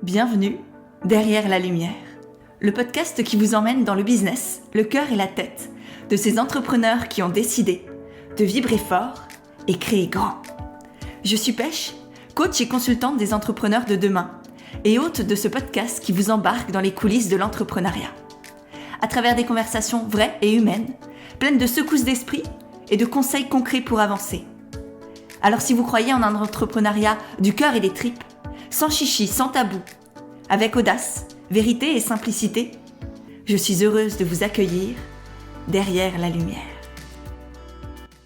Bienvenue derrière la lumière, le podcast qui vous emmène dans le business, le cœur et la tête de ces entrepreneurs qui ont décidé de vibrer fort et créer grand. Je suis Pêche, coach et consultante des entrepreneurs de demain et hôte de ce podcast qui vous embarque dans les coulisses de l'entrepreneuriat. À travers des conversations vraies et humaines, pleines de secousses d'esprit et de conseils concrets pour avancer. Alors si vous croyez en un entrepreneuriat du cœur et des tripes, sans chichi, sans tabou, avec audace, vérité et simplicité, je suis heureuse de vous accueillir derrière la lumière.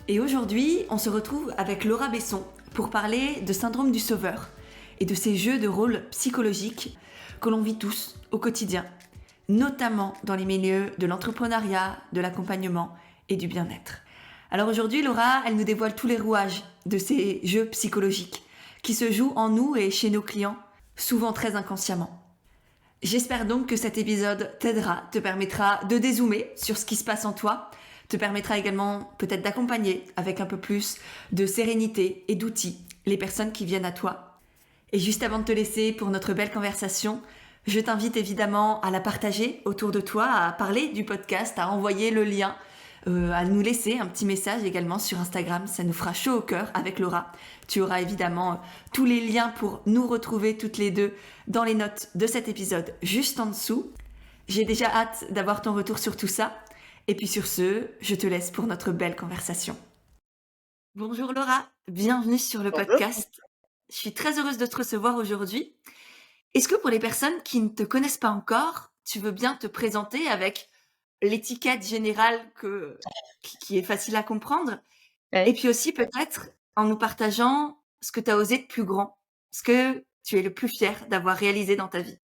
Et aujourd'hui, on se retrouve avec Laura Besson pour parler de syndrome du sauveur et de ces jeux de rôle psychologiques que l'on vit tous au quotidien, notamment dans les milieux de l'entrepreneuriat, de l'accompagnement et du bien-être. Alors aujourd'hui, Laura, elle nous dévoile tous les rouages de ces jeux psychologiques qui se jouent en nous et chez nos clients, souvent très inconsciemment. J'espère donc que cet épisode t'aidera, te permettra de dézoomer sur ce qui se passe en toi, te permettra également peut-être d'accompagner avec un peu plus de sérénité et d'outils les personnes qui viennent à toi. Et juste avant de te laisser pour notre belle conversation, je t'invite évidemment à la partager autour de toi, à parler du podcast, à envoyer le lien, à nous laisser un petit message également sur Instagram, ça nous fera chaud au cœur avec Laura. Tu auras évidemment tous les liens pour nous retrouver toutes les deux dans les notes de cet épisode juste en dessous. J'ai déjà hâte d'avoir ton retour sur tout ça. Et puis sur ce, je te laisse pour notre belle conversation. Bonjour Laura, bienvenue sur le podcast. Je suis très heureuse de te recevoir aujourd'hui. Est-ce que pour les personnes qui ne te connaissent pas encore, tu veux bien te présenter avec l'étiquette générale qui est facile à comprendre, et puis aussi peut-être en nous partageant ce que tu as osé de plus grand, ce que tu es le plus fier d'avoir réalisé dans ta vie.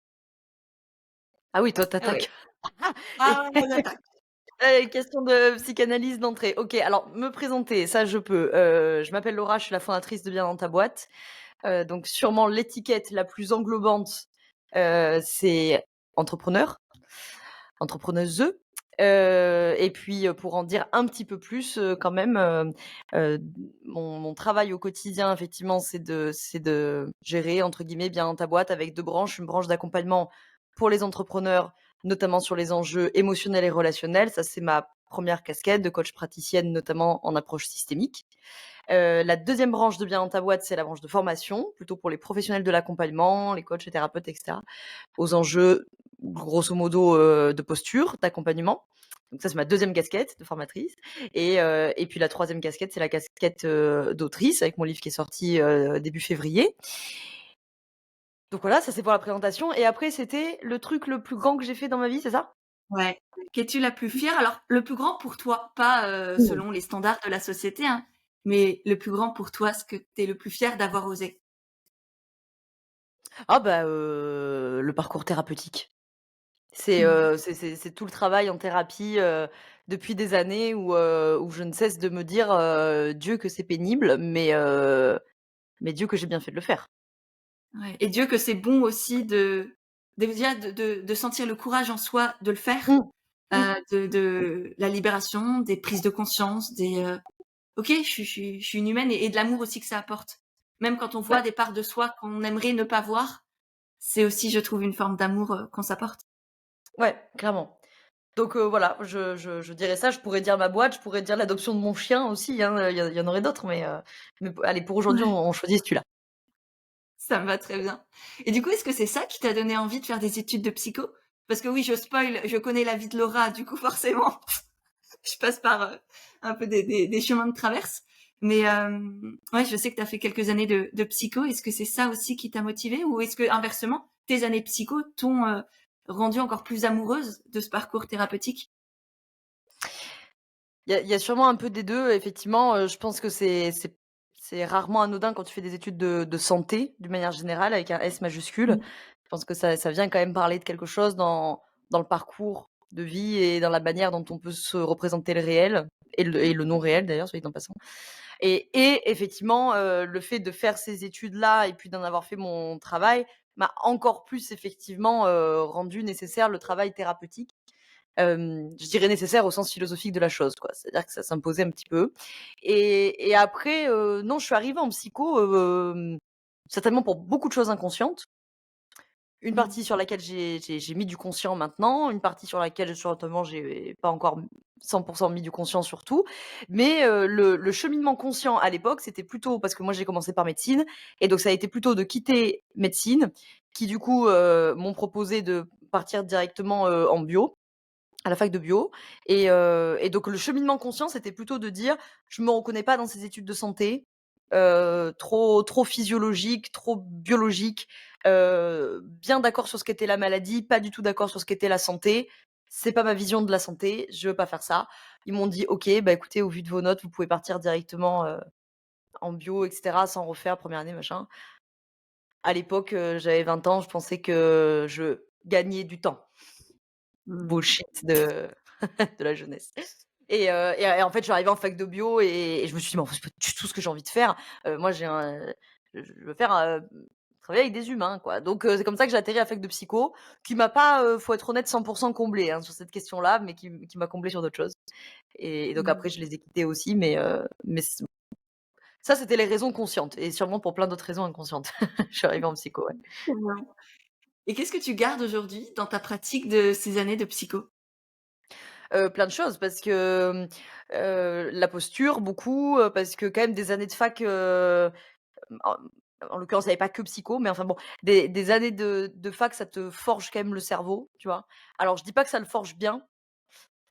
Ah oui, toi, Ah oui. t'attaques. Ah, on attaque. Question de psychanalyse d'entrée. OK, alors me présenter, ça je peux. Je m'appelle Laura, je suis la fondatrice de Bien dans ta boîte. Donc sûrement l'étiquette la plus englobante, c'est entrepreneur, entrepreneuse. Et puis, pour en dire un petit peu plus, quand même, mon travail au quotidien effectivement, c'est de «gérer» entre guillemets Bien dans ta boîte avec 2 branches. Une branche d'accompagnement pour les entrepreneurs, notamment sur les enjeux émotionnels et relationnels. Ça, c'est ma première casquette de coach praticienne, notamment en approche systémique. La deuxième branche de Bien dans ta boîte, c'est la branche de formation, plutôt pour les professionnels de l'accompagnement, les coachs, les thérapeutes et cetera, aux enjeux grosso modo, de posture, d'accompagnement. Donc ça, c'est ma deuxième casquette de formatrice et puis la troisième casquette, c'est la casquette, d'autrice avec mon livre qui est sorti, début février. Donc voilà, ça c'est pour la présentation et après c'était le truc le plus grand que j'ai fait dans ma vie, c'est ça? Ouais. Qu'es-tu la plus fière? Alors, le plus grand pour toi, pas Mmh. selon les standards de la société, hein, mais le plus grand pour toi, ce que tu es le plus fier d'avoir osé. Ah bah, le parcours thérapeutique. C'est, Mmh. c'est tout le travail en thérapie, depuis des années où je ne cesse de me dire, «Dieu que c'est pénible, mais Dieu que j'ai bien fait de le faire». Ouais, et Dieu que c'est bon aussi de déjà de sentir le courage en soi de le faire, Mmh. Mmh. de la libération, des prises de conscience, OK, je suis une humaine et de l'amour aussi que ça apporte. Même quand on voit Ouais, des parts de soi qu'on aimerait ne pas voir, c'est aussi, je trouve, une forme d'amour, qu'on s'apporte. ouais, clairement. Donc voilà, je dirais ça. Je pourrais dire ma boîte, je pourrais dire l'adoption de mon chien aussi, hein, il y en aurait d'autres, mais allez, pour aujourd'hui, Ouais, on choisit celui-là. ça me va très bien. Et du coup, est-ce que c'est ça qui t'a donné envie de faire des études de psycho? Parce que oui, je spoil, je connais la vie de Laura, du coup forcément je passe par un peu des chemins de traverse. Mais ouais, je sais que tu as fait quelques années de psycho. Est-ce que c'est ça aussi qui t'a motivée ou est-ce que inversement, tes années psycho t'ont rendue encore plus amoureuse de ce parcours thérapeutique? Il y a sûrement un peu des 2 effectivement, je pense que c'est rarement anodin quand tu fais des études de santé, d'une manière générale, avec un S majuscule. Mmh. Je pense que ça vient quand même parler de quelque chose dans le parcours de vie et dans la manière dont on peut se représenter le réel et le non réel d'ailleurs, soit dit en passant. Et effectivement, le fait de faire ces études-là et puis d'en avoir fait mon travail m'a encore plus effectivement, rendu nécessaire le travail thérapeutique. Je dirais nécessaire au sens philosophique de la chose, quoi. C'est-à-dire que ça s'imposait un petit peu et après, non, je suis arrivée en psycho, certainement pour beaucoup de choses inconscientes. Une Mmh. partie sur laquelle j'ai mis du conscient maintenant, une partie sur laquelle justement j'ai pas encore 100 mis du conscient sur tout. Mais, le cheminement conscient à l'époque, c'était plutôt parce que moi j'ai commencé par médecine et donc ça a été plutôt de quitter médecine, qui du coup, m'ont proposé de partir directement, en bio, à la fac de bio et donc le cheminement conscient, c'était plutôt de dire: «Je me reconnais pas dans ces études de santé, trop physiologiques, trop biologiques, bien d'accord sur ce qu'était la maladie, pas du tout d'accord sur ce qu'était la santé. C'est pas ma vision de la santé, je veux pas faire ça». Ils m'ont dit: «OK, bah, écoutez, au vu de vos notes, vous pouvez partir directement, en bio et cetera, sans refaire première année, machin». À l'époque, j'avais 20 ans, je pensais que je gagnais du temps. Mmh. Bullshit de de la jeunesse et en fait, je suis arrivée en fac de bio et je me suis dit: «Mais en fait, c'est pas du tout ce que j'ai envie de faire». Moi, je veux faire, travailler avec des humains, quoi. Donc c'est comme ça que j'ai atterri à la fac de psycho, qui m'a pas, faut être honnête, 100 comblée, hein, sur cette question-là, mais qui m'a comblée sur d'autres choses et donc Mmh. après je les ai quittés aussi, mais ça, c'était les raisons conscientes et sûrement pour plein d'autres raisons inconscientes. Je suis arrivée en psycho, ouais. Trop bien. Et qu'est-ce que tu gardes aujourd'hui dans ta pratique de ces années de psycho? Plein de choses parce que, la posture beaucoup, parce que quand même des années de fac, en en l'occurrence, il y avait pas que psycho, mais enfin bon, des années de fac, ça te forge quand même le cerveau, tu vois? Alors je dis pas que ça le forge bien,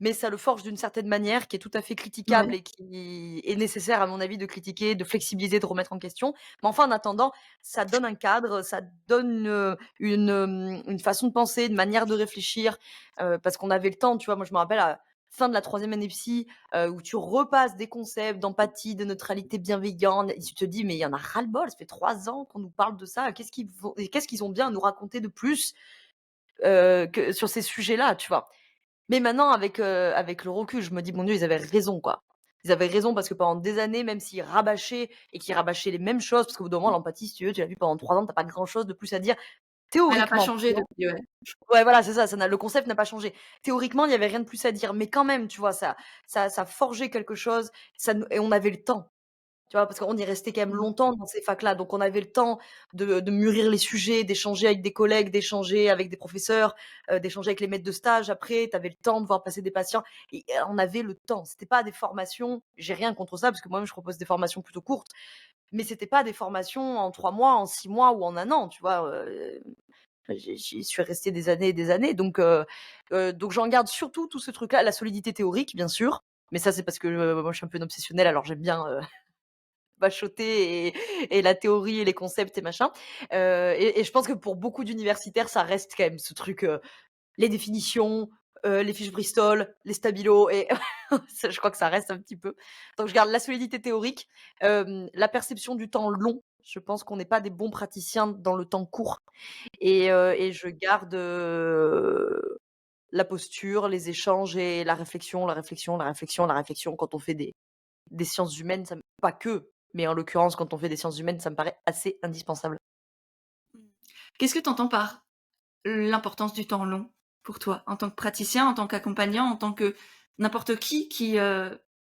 mais ça le forge d'une certaine manière qui est tout à fait critiquable Ouais. et qui est nécessaire à mon avis de critiquer, de flexibiliser, de remettre en question. Mais enfin, en attendant, ça donne un cadre, ça donne, une façon de penser, une manière de réfléchir, parce qu'on avait le temps, tu vois? Moi, je me rappelle à la fin de la troisième année psy, où tu repasses des concepts d'empathie, de neutralité bienveillante et tu te dis: «Mais il y en a ras-le-bol, ça fait 3 ans qu'on nous parle de ça, qu'est-ce qu'ils ont bien à nous raconter de plus, que sur ces sujets-là?» tu vois? Mais maintenant avec le recul, je me dis: «Mon Dieu, ils avaient raison, quoi». Ils avaient raison parce que pendant des années, même s'ils rabâchaient et qu'ils rabâchaient les mêmes choses, parce qu'au bout d'un moment, l'empathie, si tu veux, tu l'as vu pendant 3 ans, tu as pas grand-chose de plus à dire. Elle a pas Théoriquement, changé depuis, ouais. ouais, voilà, c'est ça, le concept n'a pas changé. Théoriquement, il y avait rien de plus à dire, mais quand même, tu vois, ça forgeait quelque chose, ça nous et on avait le temps. Tu vois? Parce qu'on y restait quand même Mmh. longtemps dans ces facs-là, donc on avait le temps de mûrir les sujets, d'échanger avec des collègues, d'échanger avec des professeurs, d'échanger avec les maîtres de stage après. Tu avais le temps de voir passer des patients et on avait le temps. C'était pas des formations, j'ai rien contre ça parce que moi-même je propose des formations plutôt courtes, mais c'était pas des formations en 3 mois, en 6 mois ou en 1 an, tu vois? J'y suis restée des années et des années donc j'en garde surtout tout ce truc-là, la solidité théorique bien sûr, mais ça c'est parce que, moi je suis un peu une obsessionnelle alors j'aime bien, bachoter et la théorie et les concepts et machin. Et je pense que pour beaucoup d'universitaires, ça reste quand même ce truc, les définitions, les fiches Bristol, les stabilos et ça je crois que ça reste un petit peu. Donc je garde la solidité théorique, la perception du temps long. Je pense qu'on n'est pas des bons praticiens dans le temps court et je garde, la posture, les échanges et la réflexion, la réflexion, la réflexion, la réflexion quand on fait des sciences humaines, ça me pas que, mais en l'occurrence, quand on fait des sciences humaines, ça me paraît assez indispensable. Mmh. Qu'est-ce que tu entends par l'importance du temps long pour toi? En tant que praticien, en tant qu'accompagnant, en tant que n'importe qui,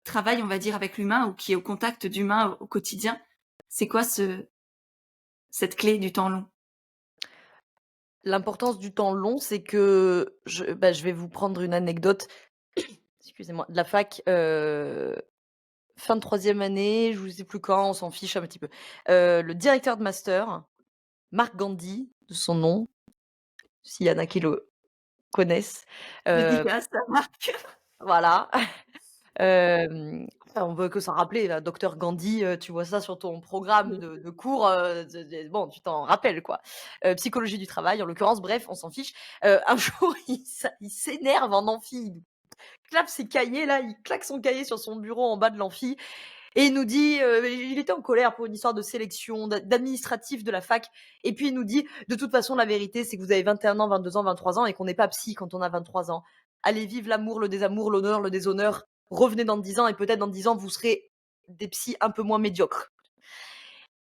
travaille, on va dire, avec l'humain ou qui est au contact d'humains au quotidien. C'est quoi cette clé du temps long? L'importance du temps long, c'est que je vais vous prendre une anecdote, excusez-moi, de la fac, fin de troisième année, je ne sais plus quand, on s'en fiche un petit peu. Le directeur de master, Marc Gandhi, de son nom, s'il y en a qui le connaissent, heu, Dédicace à Marc. voilà. Enfin, on veut que s'en rappeler là, docteur Gandhi, tu vois ça sur ton programme de cours, de bon, tu t'en rappelles quoi. Psychologie du travail en l'occurrence, bref, on s'en fiche. Un jour, il s'énerve en amphi, il claque ses cahiers là, il claque son cahier sur son bureau en bas de l'amphi et il nous dit, il était en colère pour une histoire de sélection, d'administratif de la fac et puis il nous dit: «De toute façon, la vérité, c'est que vous avez 21 ans, 22 ans, 23 ans et qu'on n'est pas psy quand on a 23 ans. Allez, vive l'amour, le désamour, l'honneur, le déshonneur. Revenez dans 10 ans et peut-être dans 10 ans, vous serez des psys un peu moins médiocres».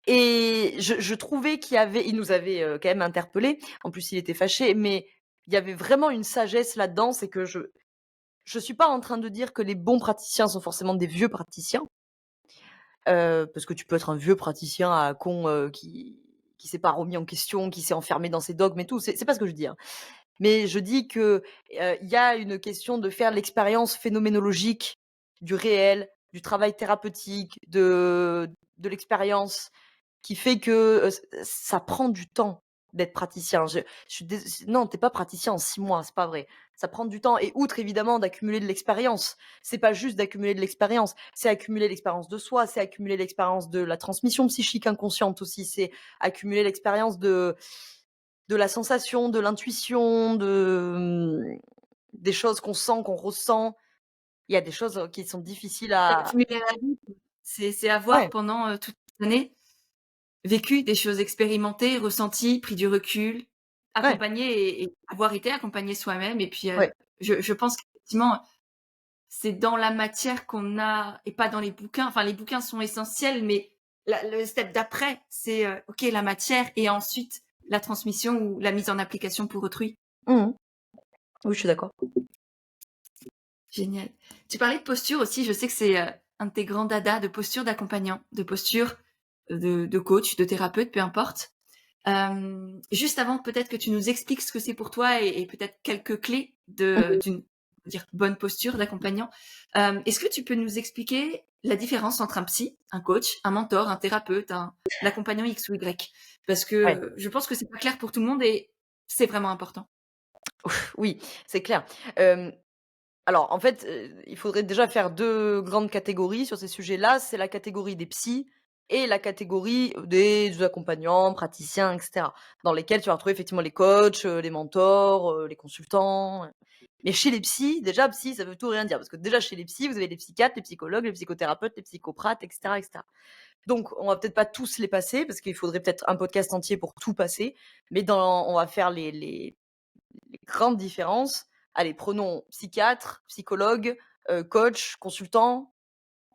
Et je trouvais il nous avait, quand même interpellés. En plus, il était fâché, mais il y avait vraiment une sagesse là-dedans. C'est que je suis pas en train de dire que les bons praticiens sont forcément des vieux praticiens. Parce que tu peux être un vieux praticien à con, qui s'est pas remis en question, qui s'est enfermé dans ses dogmes et tout, c'est pas ce que je dis, hein. Mais je dis que, il y a une question de faire l'expérience phénoménologique du réel, du travail thérapeutique, de l'expérience qui fait que, ça prend du temps d'être praticien. Je suis dés non, tu es pas praticien en 6 mois, c'est pas vrai. Ça prend du temps et outre évidemment d'accumuler de l'expérience, c'est pas juste d'accumuler de l'expérience, c'est accumuler l'expérience de soi, c'est accumuler l'expérience de la transmission psychique inconsciente aussi, c'est accumuler l'expérience de la sensation, de l'intuition, des choses qu'on sent, qu'on ressent. Il y a des choses, qui sont difficiles à Accumuler la vie, quoi. C'est avoir ouais, pendant, toute une année vécu des choses expérimentées, ressenties, pris du recul, ouais, accompagné et avoir été accompagné soi-même et puis, ouais. je pense qu'effectivement, c'est dans la matière qu'on a et pas dans les bouquins. Enfin, les bouquins sont essentiels, mais le step d'après, c'est, OK, la matière et ensuite la transmission ou la mise en application pour autrui. Mmh. Oui, je suis d'accord. Génial. Tu parlais de posture aussi, je sais que c'est, un de tes grands dadas, de posture d'accompagnant, de posture, de coach, de thérapeute, peu importe. Juste avant, peut-être que tu nous expliques ce que c'est pour toi et peut-être quelques clés Mmh. d'une on va dire bonne posture d'accompagnant. Est-ce que tu peux nous expliquer la différence entre un psy, un coach, un mentor, un thérapeute, un l'accompagnant X ou Y? Parce que, Ouais. je pense que c'est pas clair pour tout le monde et c'est vraiment important. Oui, c'est clair. Hem, alors en fait, il faudrait déjà faire 2 grandes catégories sur ces sujets-là. C'est la catégorie des psys et la catégorie des accompagnants, praticiens et cetera. Dans lesquels tu vas retrouver effectivement les coachs, les mentors, les consultants, mais chez les psys, déjà psy, ça veut tout rien dire parce que déjà chez les psys, vous avez les psychiatres, les psychologues, les psychothérapeutes, les psychoprates et cetera. Donc on va peut-être pas tous les passer parce qu'il faudrait peut-être un podcast entier pour tout passer, mais on va faire les grandes différences. Allez, prenons psychiatre, psychologue, coach, consultant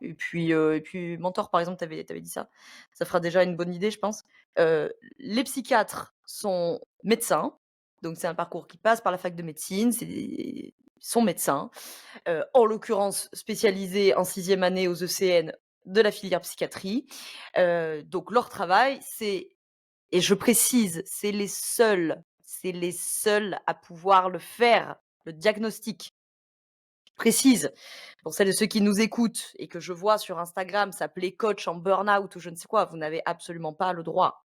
et puis mentor, par exemple, tu avais dit ça. Ça fera déjà une bonne idée, je pense. Les psychiatres sont médecins, donc c'est un parcours qui passe par la fac de médecine, ils sont médecins, en l'occurrence spécialisés en 6e année aux ECN de la filière psychiatrie. Donc leur travail, c'est et je précise, c'est les seuls à pouvoir le faire, le diagnostic. Précise, pour celles et ceux qui nous écoutent et que je vois sur Instagram s'appeler coach en burn-out ou je ne sais quoi, vous n'avez absolument pas le droit.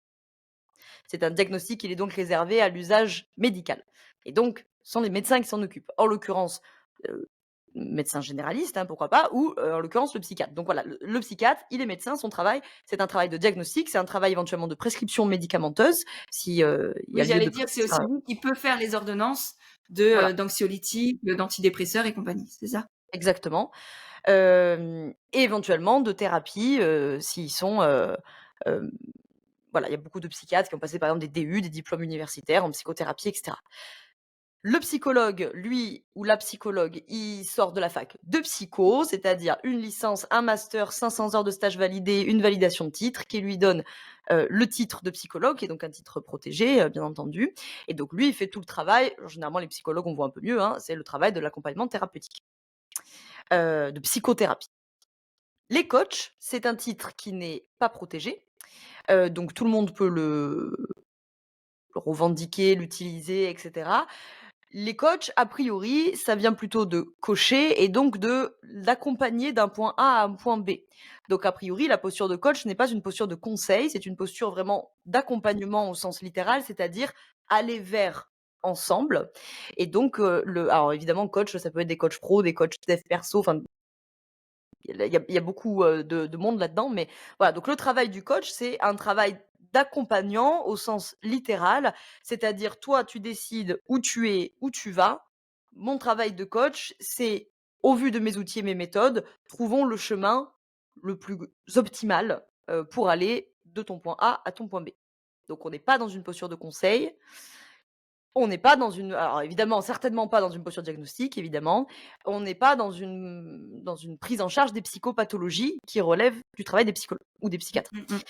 C'est un diagnostic, il est donc réservé à l'usage médical et donc ce sont les médecins qui s'en occupent. En l'occurrence, heu, médecin généraliste, hein, pourquoi pas ou, en l'occurrence le psychiatre. Donc voilà, le psychiatre, il est médecin, son travail, c'est un travail de diagnostic, c'est un travail éventuellement de prescription médicamenteuse si, il y Oui, a lieu j'allais de dire, c'est prescrire aussi lui qui peut faire les ordonnances de, voilà, d'anxiolytiques, d'antidépresseurs et compagnie, c'est ça? exactement. Et éventuellement de thérapie, s'ils sont, hem, voilà, il y a beaucoup de psychiatres qui ont passé par exemple des DU, des diplômes universitaires en psychothérapie et cetera. Le psychologue, lui ou la psychologue, il sort de la fac de psycho, c'est-à-dire une licence, un master, 500 heures de stage validé, une validation de titre qui lui donne, le titre de psychologue, qui est donc un titre protégé, bien entendu et donc lui, il fait tout le travail. Généralement les psychologues, on voit un peu mieux, hein, c'est le travail de l'accompagnement thérapeutique, de psychothérapie. Les coachs, c'est un titre qui n'est pas protégé, donc tout le monde peut le revendiquer, l'utiliser et cetera. Les coachs, a priori, ça vient plutôt de coacher et donc de l'accompagner d'un point A à un point B. Donc a priori, la posture de coach n'est pas une posture de conseil, c'est une posture vraiment d'accompagnement au sens littéral, c'est-à-dire aller vers ensemble et donc le alors évidemment coach, ça peut être des coachs pro, des coachs dev perso, enfin il y a beaucoup, de monde là-dedans, mais voilà, donc le travail du coach, c'est un travail d'accompagnant au sens littéral, c'est-à-dire toi, tu décides où tu es, où tu vas. Mon travail de coach, c'est au vu de mes outils et mes méthodes, trouvons le chemin le plus optimal, pour aller de ton point A à ton point B. Donc on n'est pas dans une posture de conseil, on n'est pas dans une alors évidemment, certainement pas dans une posture diagnostique, évidemment. On n'est pas dans une prise en charge des psychopathologies qui relèvent du travail des psychologues ou des Mmh, psychiatres. mmh mh.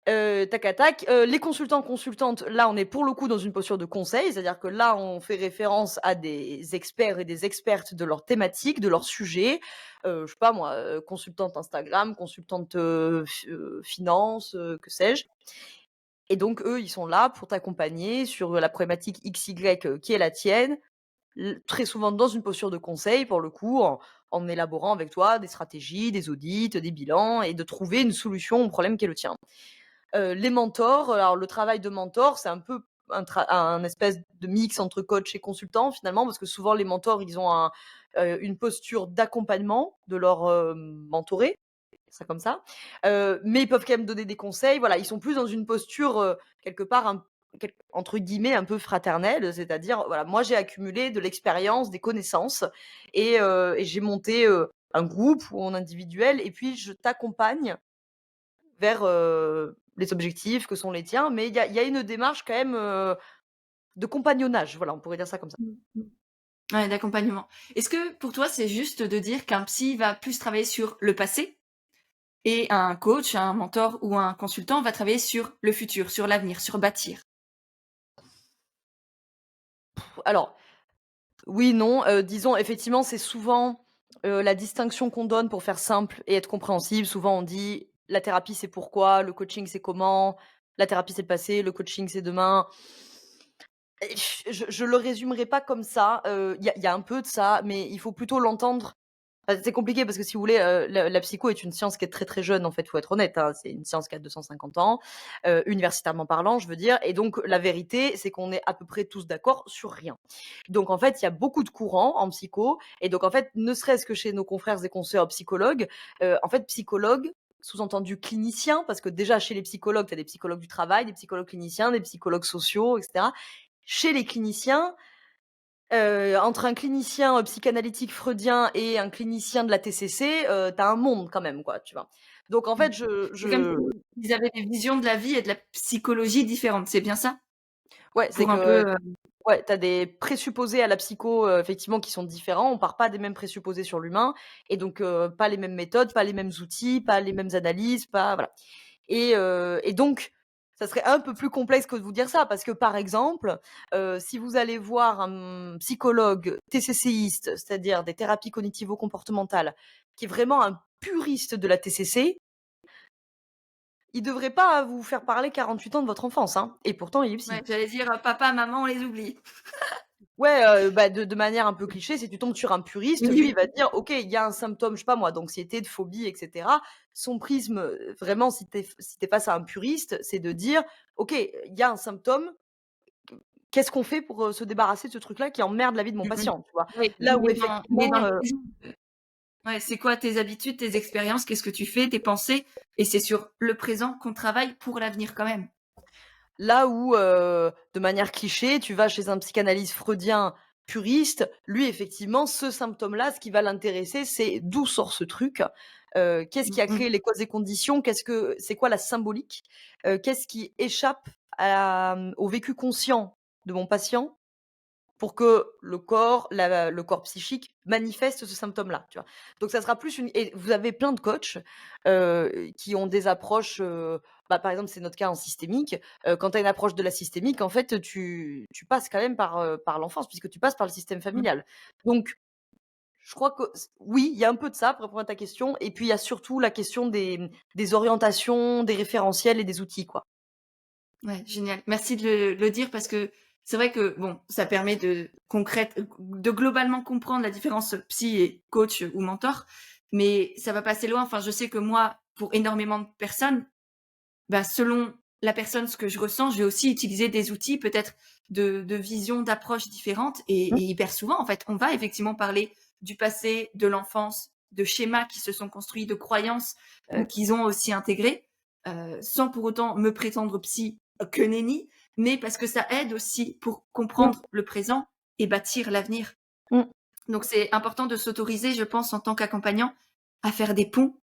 Tac à tac, les consultants, consultantes, là, on est pour le coup dans une posture de conseil, c'est-à-dire que là, on fait référence à des experts et des expertes de leur thématique, de leur sujet. Je sais pas moi, consultante Instagram, consultante, finance, que sais-je Et donc eux, ils sont là pour t'accompagner sur la problématique XY, qui est la tienne, très souvent dans une posture de conseil pour le coup, en élaborant avec toi des stratégies, des audits, des bilans et de trouver une solution au problème qui est le tien. Les mentors, alors le travail de mentor, c'est un peu un espèce de mix entre coach et consultant finalement, parce que souvent les mentors, ils ont une posture d'accompagnement de leur mentoré, ça comme ça. Mais ils peuvent quand même donner des conseils. Voilà, ils sont plus dans une posture, quelque part entre guillemets «un peu fraternelle», c'est-à-dire, voilà, moi j'ai accumulé de l'expérience, des connaissances et j'ai monté, un groupe ou en individuel et puis je t'accompagne vers, les objectifs que sont les tiens, mais il y a une démarche quand même, de compagnonnage, voilà, on pourrait dire ça comme ça. Mmh mh. Ouais, d'accompagnement. Est-ce que pour toi, c'est juste de dire qu'un psy va plus travailler sur le passé et un coach, un mentor ou un consultant va travailler sur le futur, sur l'avenir, sur bâtir? Alors, oui, non, disons effectivement, c'est souvent, la distinction qu'on donne pour faire simple et être compréhensible. Souvent on dit: «La thérapie, c'est pourquoi, le coaching, c'est comment, la thérapie, c'est le passé, le coaching, c'est demain». Et je le résumerai pas comme ça, il y a un peu de ça, mais il faut plutôt l'entendre. C'est compliqué parce que si vous voulez, la psycho est une science qui est très, très jeune en fait, faut être honnête, hein. C'est une science qui a 250 ans, universitairement parlant, je veux dire et donc la vérité, c'est qu'on est à peu près tous d'accord sur rien. Donc en fait, il y a beaucoup de courants en psycho et donc en fait, ne serait-ce que chez nos confrères et consoeurs psychologues, en fait, psychologue, sous-entendu clinicien, parce que déjà chez les psychologues, tu as des psychologues du travail, des psychologues cliniciens, des psychologues sociaux et cetera. Chez les cliniciens, entre un clinicien, psychanalytique freudien et un clinicien de la TCC, tu as un monde quand même quoi, tu vois? Donc en Mmh. fait, je C'est comme je s'ils avaient des visions de la vie et de la psychologie différentes, c'est bien ça? ouais, c'est Pour un que peu, ouais, tu as des présupposés à la psycho, effectivement qui sont différents. On part pas des mêmes présupposés sur l'humain et donc pas les mêmes méthodes, pas les mêmes outils, pas les mêmes analyses, pas voilà et donc ça serait un peu plus complexe que de vous dire ça parce que, par exemple, si vous allez voir un psychologue TCCiste, c'est-à-dire des thérapies cognitivo-comportementales, qui est vraiment un puriste de la TCC, il devrait pas vous faire parler 48 ans de votre enfance, hein et pourtant il est ouais, psy. j'allais dire, papa, maman, on les oublie. Ouais, bah, de manière un peu cliché, si tu tombes sur un puriste, lui, il Oui, va te dire: «OK, il y a un symptôme, je sais pas moi, d'anxiété, de phobie et cetera». Son prisme, vraiment, si tu es face à un puriste, c'est de dire: «OK, il y a un symptôme, qu'est-ce qu'on fait pour, se débarrasser de ce truc-là qui emmerde la vie de mon mmh mh. patient?» tu vois? Oui, Là où il est dans effectivement, le présent. Ouais, c'est quoi tes habitudes, tes expériences, qu'est-ce que tu fais, tes pensées et c'est sur le présent qu'on travaille pour l'avenir quand même. de manière cliché, tu vas chez un psychanalyste freudien puriste, lui, effectivement, ce symptôme-là, ce qui va l'intéresser, c'est d'où sort ce truc? Qu'est-ce qui Mmh a mh. créé les causes et conditions? C'est quoi la symbolique? Qu'est-ce qui échappe au vécu conscient de mon patient? Pour que le corps psychique manifeste ce symptôme-là, tu vois? Donc ça sera plus une et vous avez plein de coachs, qui ont des approches, bah, par exemple, c'est notre cas en systémique, quand tu as une approche de la systémique, en fait, tu passes quand même par l'enfance puisque tu passes par le système Mmh. familial. Donc je crois que oui, il y a un peu de ça pour répondre à ta question et puis il y a surtout la question des orientations, des référentiels et des outils, quoi. Ouais, génial. Merci de le dire parce que c'est vrai que bon, ça permet de globalement comprendre la différence psy et coach ou mentor, mais ça va passer loin. Enfin, je sais que moi, pour énormément de personnes, bah, selon la personne, ce que je ressens, je vais aussi utiliser des outils peut-être de vision, d'approche différentes Mmh, et hyper souvent, en fait, on va effectivement parler du passé, de l'enfance, de schémas qui se sont construits, de croyances, mmh, qu'ils ont aussi intégrées, sans pour autant me prétendre psy, que nenni, mais parce que ça aide aussi pour mmh, comprendre le présent et bâtir l'avenir. mmh, Donc c'est important de s'autoriser, je pense, en tant qu'accompagnant, à faire des ponts,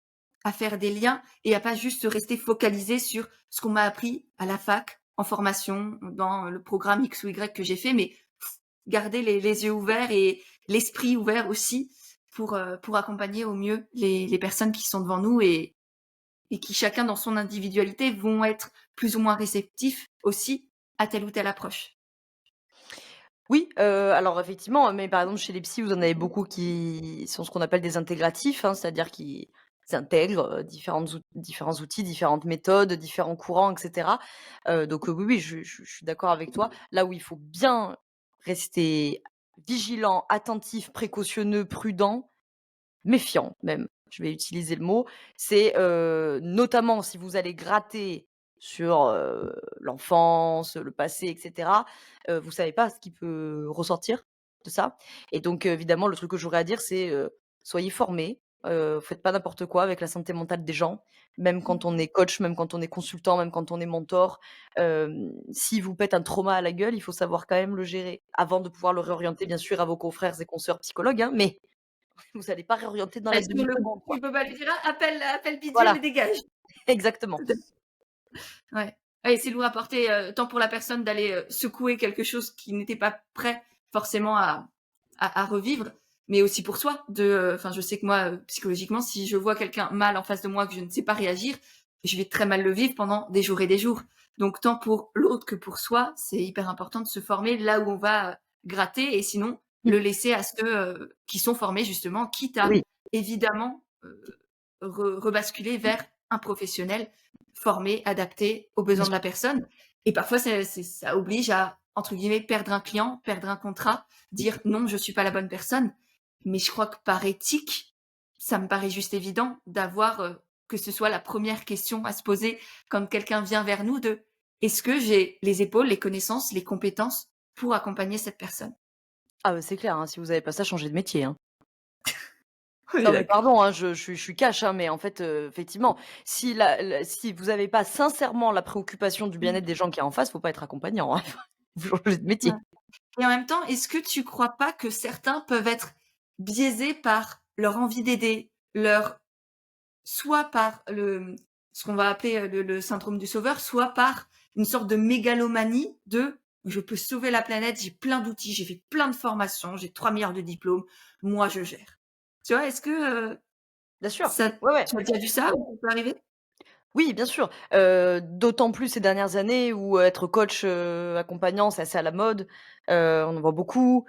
à faire des liens et à pas juste rester focalisé sur ce qu'on m'a appris à la fac, en formation, dans le programme X ou Y que j'ai fait, mais garder les yeux ouverts et l'esprit ouvert aussi pour accompagner au mieux les personnes qui sont devant nous et qui chacun dans son individualité vont être plus ou moins réceptifs aussi à telle ou telle approche. Oui, alors effectivement, mais par exemple chez les psys, vous en avez beaucoup qui sont ce qu'on appelle des intégratifs, hein, c'est-à-dire qui intègrent, différents outils, différentes méthodes, différents courants et cetera. Oui, oui, je suis d'accord avec toi. Là où il faut bien rester vigilant, attentif, précautionneux, prudent, méfiant même, je vais utiliser le mot, c'est, notamment si vous allez gratter sur, l'enfance, le passé et cetera, vous savez pas ce qui peut ressortir de ça et donc évidemment le truc que j'aurais à dire c'est, soyez formés, faites pas n'importe quoi avec la santé mentale des gens, même quand on est coach, même quand on est consultant, même quand on est mentor. Si vous pète un trauma à la gueule, il faut savoir quand même le gérer avant de pouvoir le réorienter bien sûr à vos confrères et consoeurs psychologues, hein, mais vous allez pas réorienter dans la Ouais, sur le demi-seconde, coup, quoi. tu peux pas lui dire: «Ah, appelle Bidule Voilà, et dégage». exactement. Tout à Ouais. Ouais, c'est lourd à porter, tant pour la personne d'aller, secouer quelque chose qui n'était pas prêt forcément à revivre, mais aussi pour soi de, enfin, je sais que moi, psychologiquement, si je vois quelqu'un mal en face de moi, que je ne sais pas réagir, je vais très mal le vivre pendant des jours et des jours. Donc tant pour l'autre que pour soi, c'est hyper important de se former là où on va, gratter et sinon Mmh. le laisser à ceux, qui sont formés justement, quitte à Oui, évidemment, rebasculer vers un professionnel formé, adapté aux bien besoins de sûr. la personne. Et parfois, ça oblige à, entre guillemets, perdre un client, perdre un contrat, dire non, je suis pas la bonne personne. Mais je crois que par éthique, ça me paraît juste évident d'avoir, que ce soit la première question à se poser quand quelqu'un vient vers nous de est-ce que j'ai les épaules, les connaissances, les compétences pour accompagner cette personne? Ah bah, c'est clair, hein, si vous avez pas ça, changez de métier, hein. On est Non mais d'accord. pardon, hein, je suis cash, hein, mais en fait, effectivement, si vous avez pas sincèrement la préoccupation du Mmh. bien-être des gens qui y a en face, faut pas être accompagnant, hein. Faut changer de Ouais. métier. Et en même temps, est-ce que tu crois pas que certains peuvent être biaisés par leur envie d'aider, leur soit par ce qu'on va appeler, le syndrome du sauveur, soit par une sorte de mégalomanie de: «Je peux sauver la planète, j'ai plein d'outils, j'ai fait plein de formations, j'ai 3 milliards de diplômes, moi je gère». Tu vois? Est-ce que, Bien sûr, ça ouais, ouais. tu as déjà vu ça ou ça peut arriver? Oui, bien sûr, d'autant plus ces dernières années où être coach, accompagnant, c'est assez à la mode, on en voit beaucoup.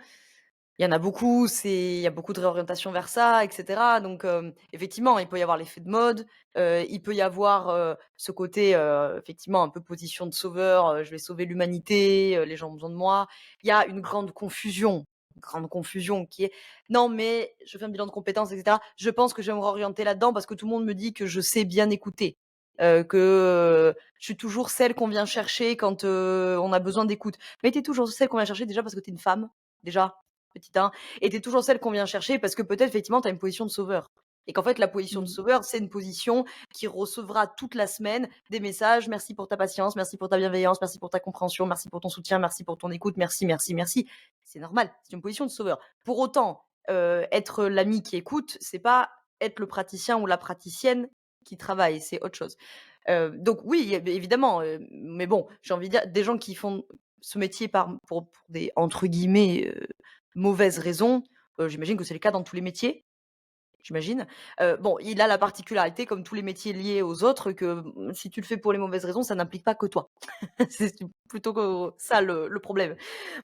Il y en a beaucoup, il y a beaucoup de réorientation vers ça et cetera donc effectivement, il peut y avoir l'effet de mode, il peut y avoir, ce côté, effectivement un peu position de sauveur, «Je vais sauver l'humanité, les gens ont besoin de moi». Il y a une grande confusion qui est: «Non mais je fais un bilan de compétences et cetera, je pense que je vais me réorienter là-dedans parce que tout le monde me dit que je sais bien écouter, je suis toujours celle qu'on vient chercher quand, on a besoin d'écoute». Mais tu es toujours celle qu'on vient chercher déjà parce que tu es une femme, déjà. Petit 1 et tu es toujours celle qu'on vient chercher parce que peut-être effectivement tu as une position de sauveur et qu'en fait la position de Mmh. sauveur, c'est une position qui recevra toute la semaine des messages: «Merci pour ta patience, merci pour ta bienveillance, merci pour ta compréhension, merci pour ton soutien, merci pour ton écoute, merci, merci, merci». C'est normal, c'est une position de sauveur. Pour autant, être l'ami qui écoute, c'est pas être le praticien ou la praticienne qui travaille, c'est autre chose. Donc oui, évidemment, mais bon, j'ai envie de dire des gens qui font ce métier pour des entre guillemets, «mauvaises raisons», j'imagine que c'est le cas dans tous les métiers, j'imagine. Bon, il a la particularité comme tous les métiers liés aux autres que, si tu le fais pour les mauvaises raisons, ça n'implique pas que toi. C'est plutôt que ça le problème.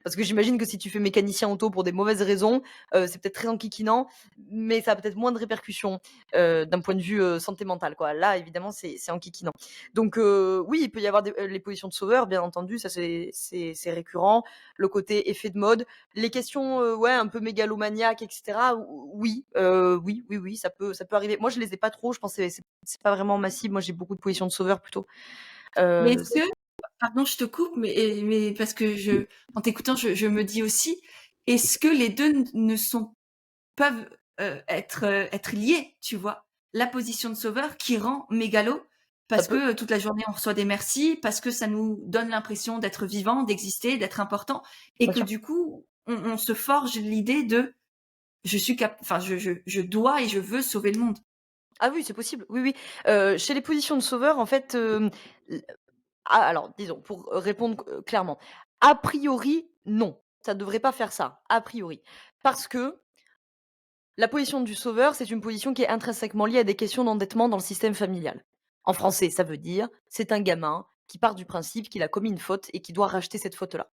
Parce que j'imagine que si tu fais mécanicien auto pour des mauvaises raisons, c'est peut-être très enquiquinant, mais ça a peut-être moins de répercussions, d'un point de vue, santé mentale, quoi. Là, évidemment, c'est enquiquinant. Donc oui, il peut y avoir les positions de sauveur, bien entendu, ça c'est récurrent. Le côté effet de mode, les questions, ouais, un peu mégalomaniaques et cetera, oui, oui, oui, oui, ça peut arriver. Moi, je les ai pas trop, je pense que c'est pas vraiment ma cible. Moi, j'ai beaucoup de positions de sauveur plutôt. Mais Heu, est-ce que pardon, je te coupe, mais parce que en t'écoutant, je me dis aussi, est-ce que les 2 ne sont peuvent, être liés, tu vois? La position de sauveur qui rend mégalo, Ça parce peut, que, toute la journée on reçoit des merci, parce que ça nous donne l'impression d'être vivant, d'exister, d'être important et bien que sûr. du coup, on se forge l'idée de: «Je suis enfin je dois et je veux sauver le monde». Ah oui, c'est possible, oui, oui. Chez les positions de sauveur, en fait, l alors disons, pour répondre, clairement, a priori, non, ça ne devrait pas faire ça, a priori. Parce que la position du sauveur, c'est une position qui est intrinsèquement liée à des questions d'endettement dans le système familial. En français, ça veut dire, c'est un gamin qui part du principe qu'il a commis une faute et qui doit racheter cette faute-là.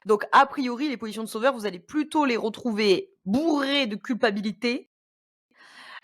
Donc a priori, les positions de sauveur, vous allez plutôt les retrouver bourrées de culpabilité,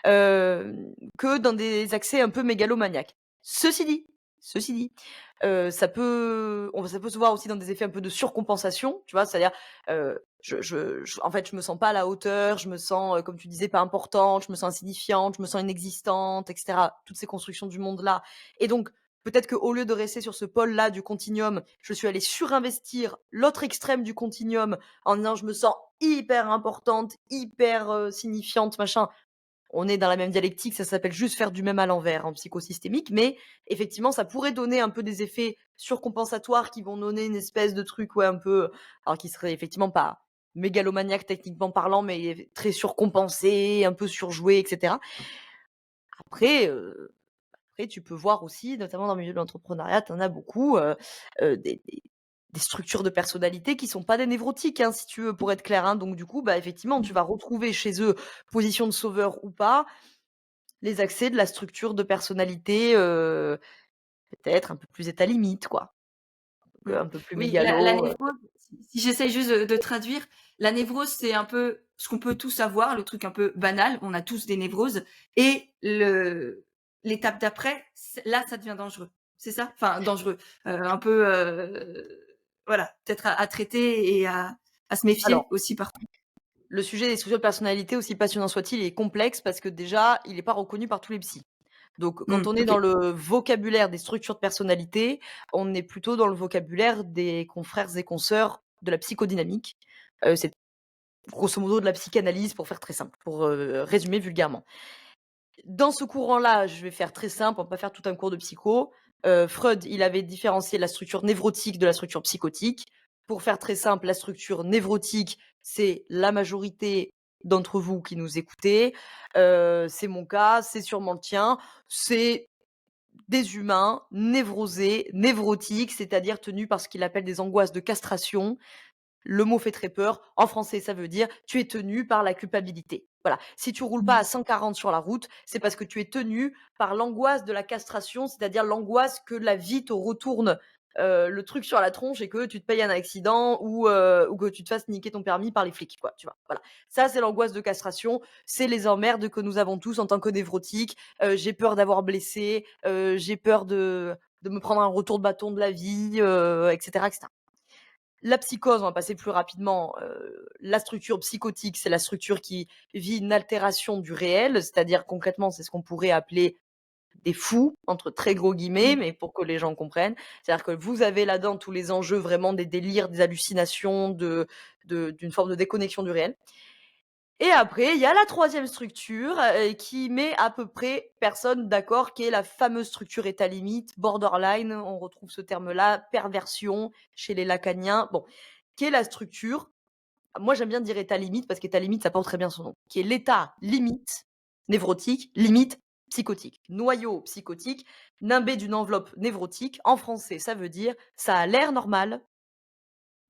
que dans des accès un peu mégalomaniaques. Ceci dit, ça peut se voir aussi dans des effets un peu de surcompensation, tu vois? C'est-à-dire, en fait, je me sens pas à la hauteur, je me sens, comme tu disais, pas importante, je me sens insignifiante, je me sens inexistante et cetera. Toutes ces constructions du monde-là et donc peut-être qu'au lieu de rester sur ce pôle-là du continuum, je suis allée surinvestir l'autre extrême du continuum en disant: «Je me sens hyper importante, hyper, signifiante, machin». On est dans la même dialectique, ça s'appelle juste faire du même à l'envers en psychosystémique, mais effectivement, ça pourrait donner un peu des effets surcompensatoires qui vont donner une espèce de truc, ouais, un peu alors qui serait effectivement pas mégalomaniaque techniquement parlant, mais très surcompensé, un peu surjoué et cetera. Après, tu peux voir aussi, notamment dans le milieu de l'entrepreneuriat, tu en as beaucoup, des structures de personnalité qui sont pas des névrotiques, hein, si tu veux, pour être clair, hein. Donc du coup, bah, effectivement, tu vas retrouver chez eux, position de sauveur ou pas, les accès de la structure de personnalité, peut-être un peu plus état limite quoi, Mmh. un peu plus Oui, la mégalo, névrose, si j'essaye juste de traduire, la névrose, c'est un peu ce qu'on peut tous avoir, le truc un peu banal, on a tous des névroses et l'étape d'après, là, ça devient dangereux. C'est ça? Enfin dangereux, un peu, voilà, peut-être à traiter et à se méfier alors, aussi parfois. le sujet des structures de personnalité, aussi passionnant soit-il, il est complexe parce que déjà, il est pas reconnu par tous les psys. Donc quand on est OK. dans le vocabulaire des structures de personnalité, on est plutôt dans le vocabulaire des confrères et consoeurs de la psychodynamique. C'est grosso modo de la psychanalyse pour faire très simple, pour, résumer vulgairement. Dans ce courant-là, je vais faire très simple, on va pas faire tout un cours de psycho. Freud, il avait différencié la structure névrotique de la structure psychotique. Pour faire très simple, la structure névrotique, c'est la majorité d'entre vous qui nous écoutez. C'est mon cas, c'est sûrement le tien. C'est des humains névrosés, névrotiques, c'est-à-dire tenus par ce qu'il appelle des angoisses de castration. Le mot fait très peur. En français, ça veut dire tu es tenu par la culpabilité. Voilà. Si tu roules pas Mmh. à 140 sur la route, c'est parce que tu es tenu par l'angoisse de la castration, c'est-à-dire l'angoisse que la vie te retourne le truc sur la tronche et que tu te payes un accident ou que tu te fasses niquer ton permis par les flics, quoi. Tu vois. Voilà. Ça, c'est l'angoisse de castration. C'est les emmerdes que nous avons tous en tant que névrotiques. J'ai peur d'avoir blessé. J'ai peur de me prendre un retour de bâton de la vie, etc., etc. La psychose, on va passer plus rapidement, la structure psychotique, c'est la structure qui vit une altération du réel, c'est-à-dire concrètement, c'est ce qu'on pourrait appeler des «fous» entre très gros guillemets, Mmh. mais pour que les gens comprennent. C'est-à-dire que vous avez là-dedans tous les enjeux vraiment des délires, des hallucinations, d'une forme de déconnexion du réel. Et après, il y a la troisième structure, qui met à peu près personne d'accord, qui est la fameuse structure état limite, borderline, on retrouve ce terme-là, perversion chez les lacaniens. Bon, qui est la structure moi j'aime bien dire état limite parce qu'état limite, ça porte très bien son nom, qui est l'état limite névrotique, limite psychotique. Noyau psychotique, nimbé d'une enveloppe névrotique. En français, ça veut dire: «Ça a l'air normal,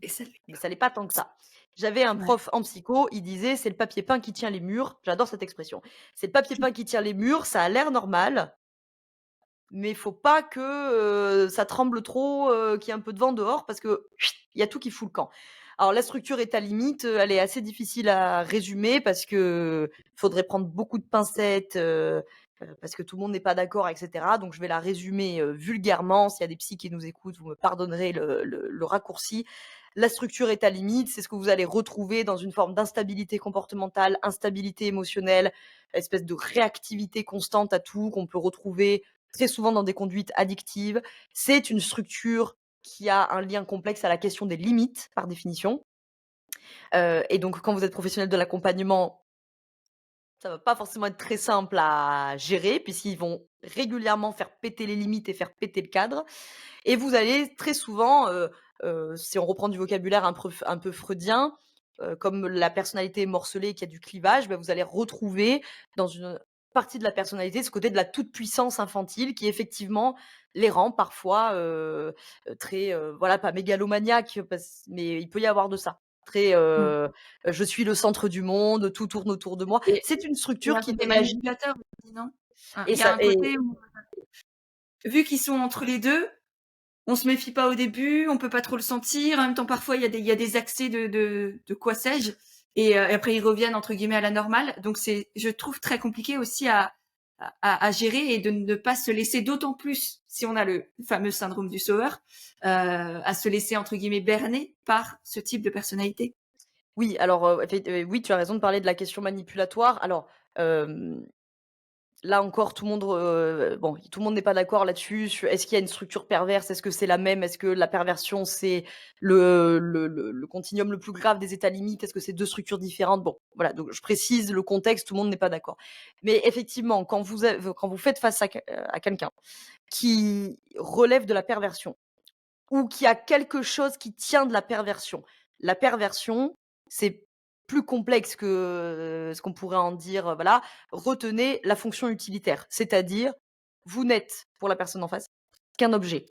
Et ça l'est mais pas. ça l'est pas tant que ça». J'avais un Ouais. prof en psycho, il disait: «C'est le papier peint qui tient les murs». J'adore cette expression. «C'est le papier peint qui tient les murs, ça a l'air normal, mais il faut pas que, ça tremble trop, qu'il y ait un peu de vent dehors parce que chut, il y a tout qui fout le camp». Alors la structure est à limite, elle est assez difficile à résumer parce que faudrait prendre beaucoup de pincettes, parce que tout le monde n'est pas d'accord et cetera. Donc je vais la résumer, vulgairement. S'il y a des psys qui nous écoutent, vous me pardonnerez le raccourci. La structure est à limite, c'est ce que vous allez retrouver dans une forme d'instabilité comportementale, instabilité émotionnelle, espèce de réactivité constante à tout qu'on peut retrouver très souvent dans des conduites addictives. C'est une structure qui a un lien complexe à la question des limites, par définition. Et donc quand vous êtes professionnel de l'accompagnement, ça va pas forcément être très simple à gérer puisqu'ils vont régulièrement faire péter les limites et faire péter le cadre. Et vous allez très souvent, si on reprend du vocabulaire un peu freudien, comme la personnalité est morcelée, qu'il y a du clivage, bah, vous allez retrouver dans une partie de la personnalité ce côté de la toute-puissance infantile qui effectivement les rend parfois, très, voilà, pas mégalomaniaques mais il peut y avoir de ça. Très, Mmh. «Je suis le centre du monde, tout tourne autour de moi». Et C'est une il y a structure un qui côté donne la vie manipulateur aussi, non? et Il y a ça un et côté où, vu qu'ils sont entre les 2, on se méfie pas au début, on peut pas trop le sentir. En même temps, parfois, il y a des accès de quoi sais-je et après ils reviennent entre guillemets «à la normale». Donc c'est, je trouve, très compliqué aussi à gérer et de ne pas se laisser, d'autant plus si on a le fameux syndrome du sauveur, à se laisser entre guillemets «berner» par ce type de personnalité. Oui, alors, oui, tu as raison de parler de la question manipulatoire. Alors, hem là encore, tout le monde bon, tout le monde n'est pas d'accord là-dessus, est-ce qu'il y a une structure perverse? Est-ce que c'est la même? Est-ce que la perversion, c'est le continuum le plus grave des états limites? Est-ce que c'est 2 structures différentes? Bon, voilà, donc je précise le contexte, tout le monde n'est pas d'accord. Mais effectivement, quand vous faites face à quelqu'un qui relève de la perversion ou qui a quelque chose qui tient de la perversion. La perversion, c'est plus complexe que, ce qu'on pourrait en dire, voilà. Retenez la fonction utilitaire, c'est-à-dire, vous n'êtes, pour la personne en face, qu'un objet.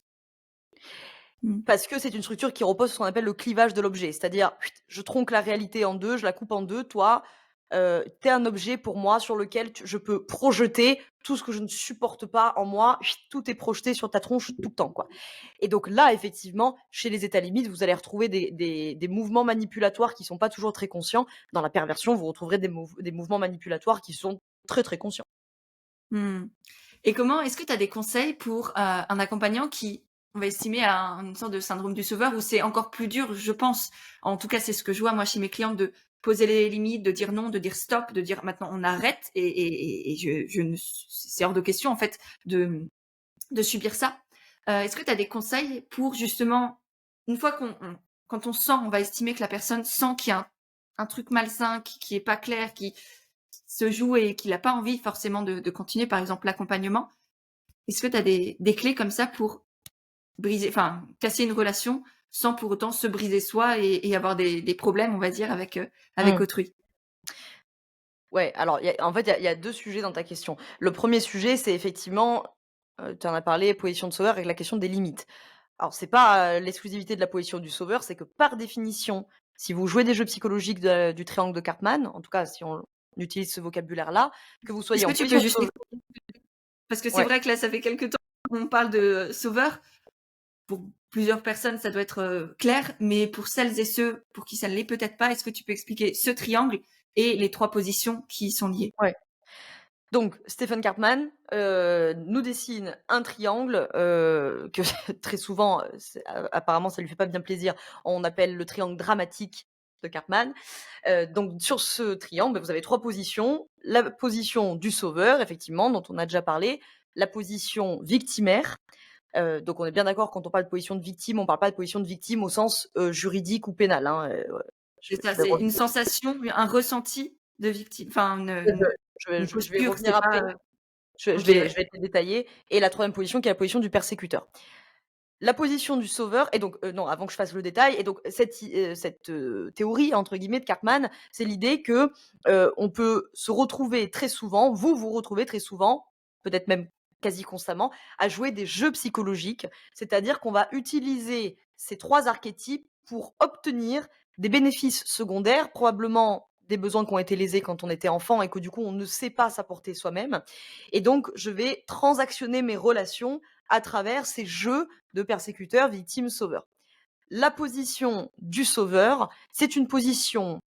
Mmh. Parce que c'est une structure qui repose sur ce qu'on appelle le clivage de l'objet. C'est-à-dire, je tronque la réalité en 2, je la coupe en 2. Toi, tu es un objet pour moi sur lequel je peux projeter tout ce que je ne supporte pas en moi. Tout est projeté sur ta tronche tout le temps, quoi. Et donc là, effectivement, chez les états limites, vous allez retrouver des mouvements manipulatoires qui sont pas toujours très conscients. Dans la perversion, vous retrouverez des mouvements manipulatoires qui sont très, très conscients. Mmh. Et comment est-ce que tu as des conseils pour, un accompagnant qui, on va estimer, a une sorte de syndrome du sauveur, où c'est encore plus dur, je pense, en tout cas c'est ce que je vois moi chez mes clientes, de poser les limites, de dire non, de dire stop, de dire maintenant on arrête, et je ne c'est hors de question en fait de subir ça. Est-ce que tu as des conseils pour justement, une fois quand on sent, on va estimer que la personne sent qu'il y a un truc malsain qui est pas clair, qui se joue et qu'il a pas envie forcément de continuer, par exemple l'accompagnement. Est-ce que tu as des clés comme ça pour briser, enfin casser une relation sans pour autant se briser soi et avoir des problèmes, on va dire, avec Mmh. autrui? Ouais, alors il y a 2 sujets dans ta question. Le premier sujet, c'est effectivement, tu en as parlé, position de sauveur avec la question des limites. Alors c'est pas, l'exclusivité de la position du sauveur, c'est que par définition, si vous jouez des jeux psychologiques du triangle de Karpman, en tout cas si on utilise ce vocabulaire-là, que vous Est-ce soyez que en tu peux position de juste sauveur. parce que c'est Ouais. vrai que là, ça fait quelque temps qu'on parle de sauveur. Pour plusieurs personnes, ça doit être, clair, mais pour celles et ceux pour qui ça ne l'est peut-être pas, est-ce que tu peux expliquer ce triangle et les 3 positions qui y sont liées? Ouais. Donc Stephen Karpman, nous dessine un triangle, que très souvent, apparemment ça lui fait pas bien plaisir, on appelle le triangle dramatique de Karpman. Donc sur ce triangle, vous avez 3 positions. La position du sauveur, effectivement, dont on a déjà parlé, la position victimaire, donc on est bien d'accord, quand on parle de position de victime, on parle pas de position de victime au sens, juridique ou pénal, hein, C'est ça, je vais c'est une revenir. sensation, un ressenti de victime, enfin Je une je vais y posture, revenir c'est pas, après. OK, ouais. Je vais te les détailler, et la troisième position qui est la position du persécuteur. La position du sauveur, et donc, non, avant que je fasse le détail, et donc cette, théorie entre guillemets de Karpman, c'est l'idée que, on peut se retrouver très souvent, vous vous retrouvez très souvent, peut-être même quasi constamment, à jouer des jeux psychologiques. C'est-à-dire qu'on va utiliser ces 3 archétypes pour obtenir des bénéfices secondaires, probablement des besoins qui ont été lésés quand on était enfant et que du coup on ne sait pas s'apporter soi-même, et donc je vais transactionner mes relations à travers ces jeux de persécuteur, victime, sauveur. La position du sauveur, c'est une position,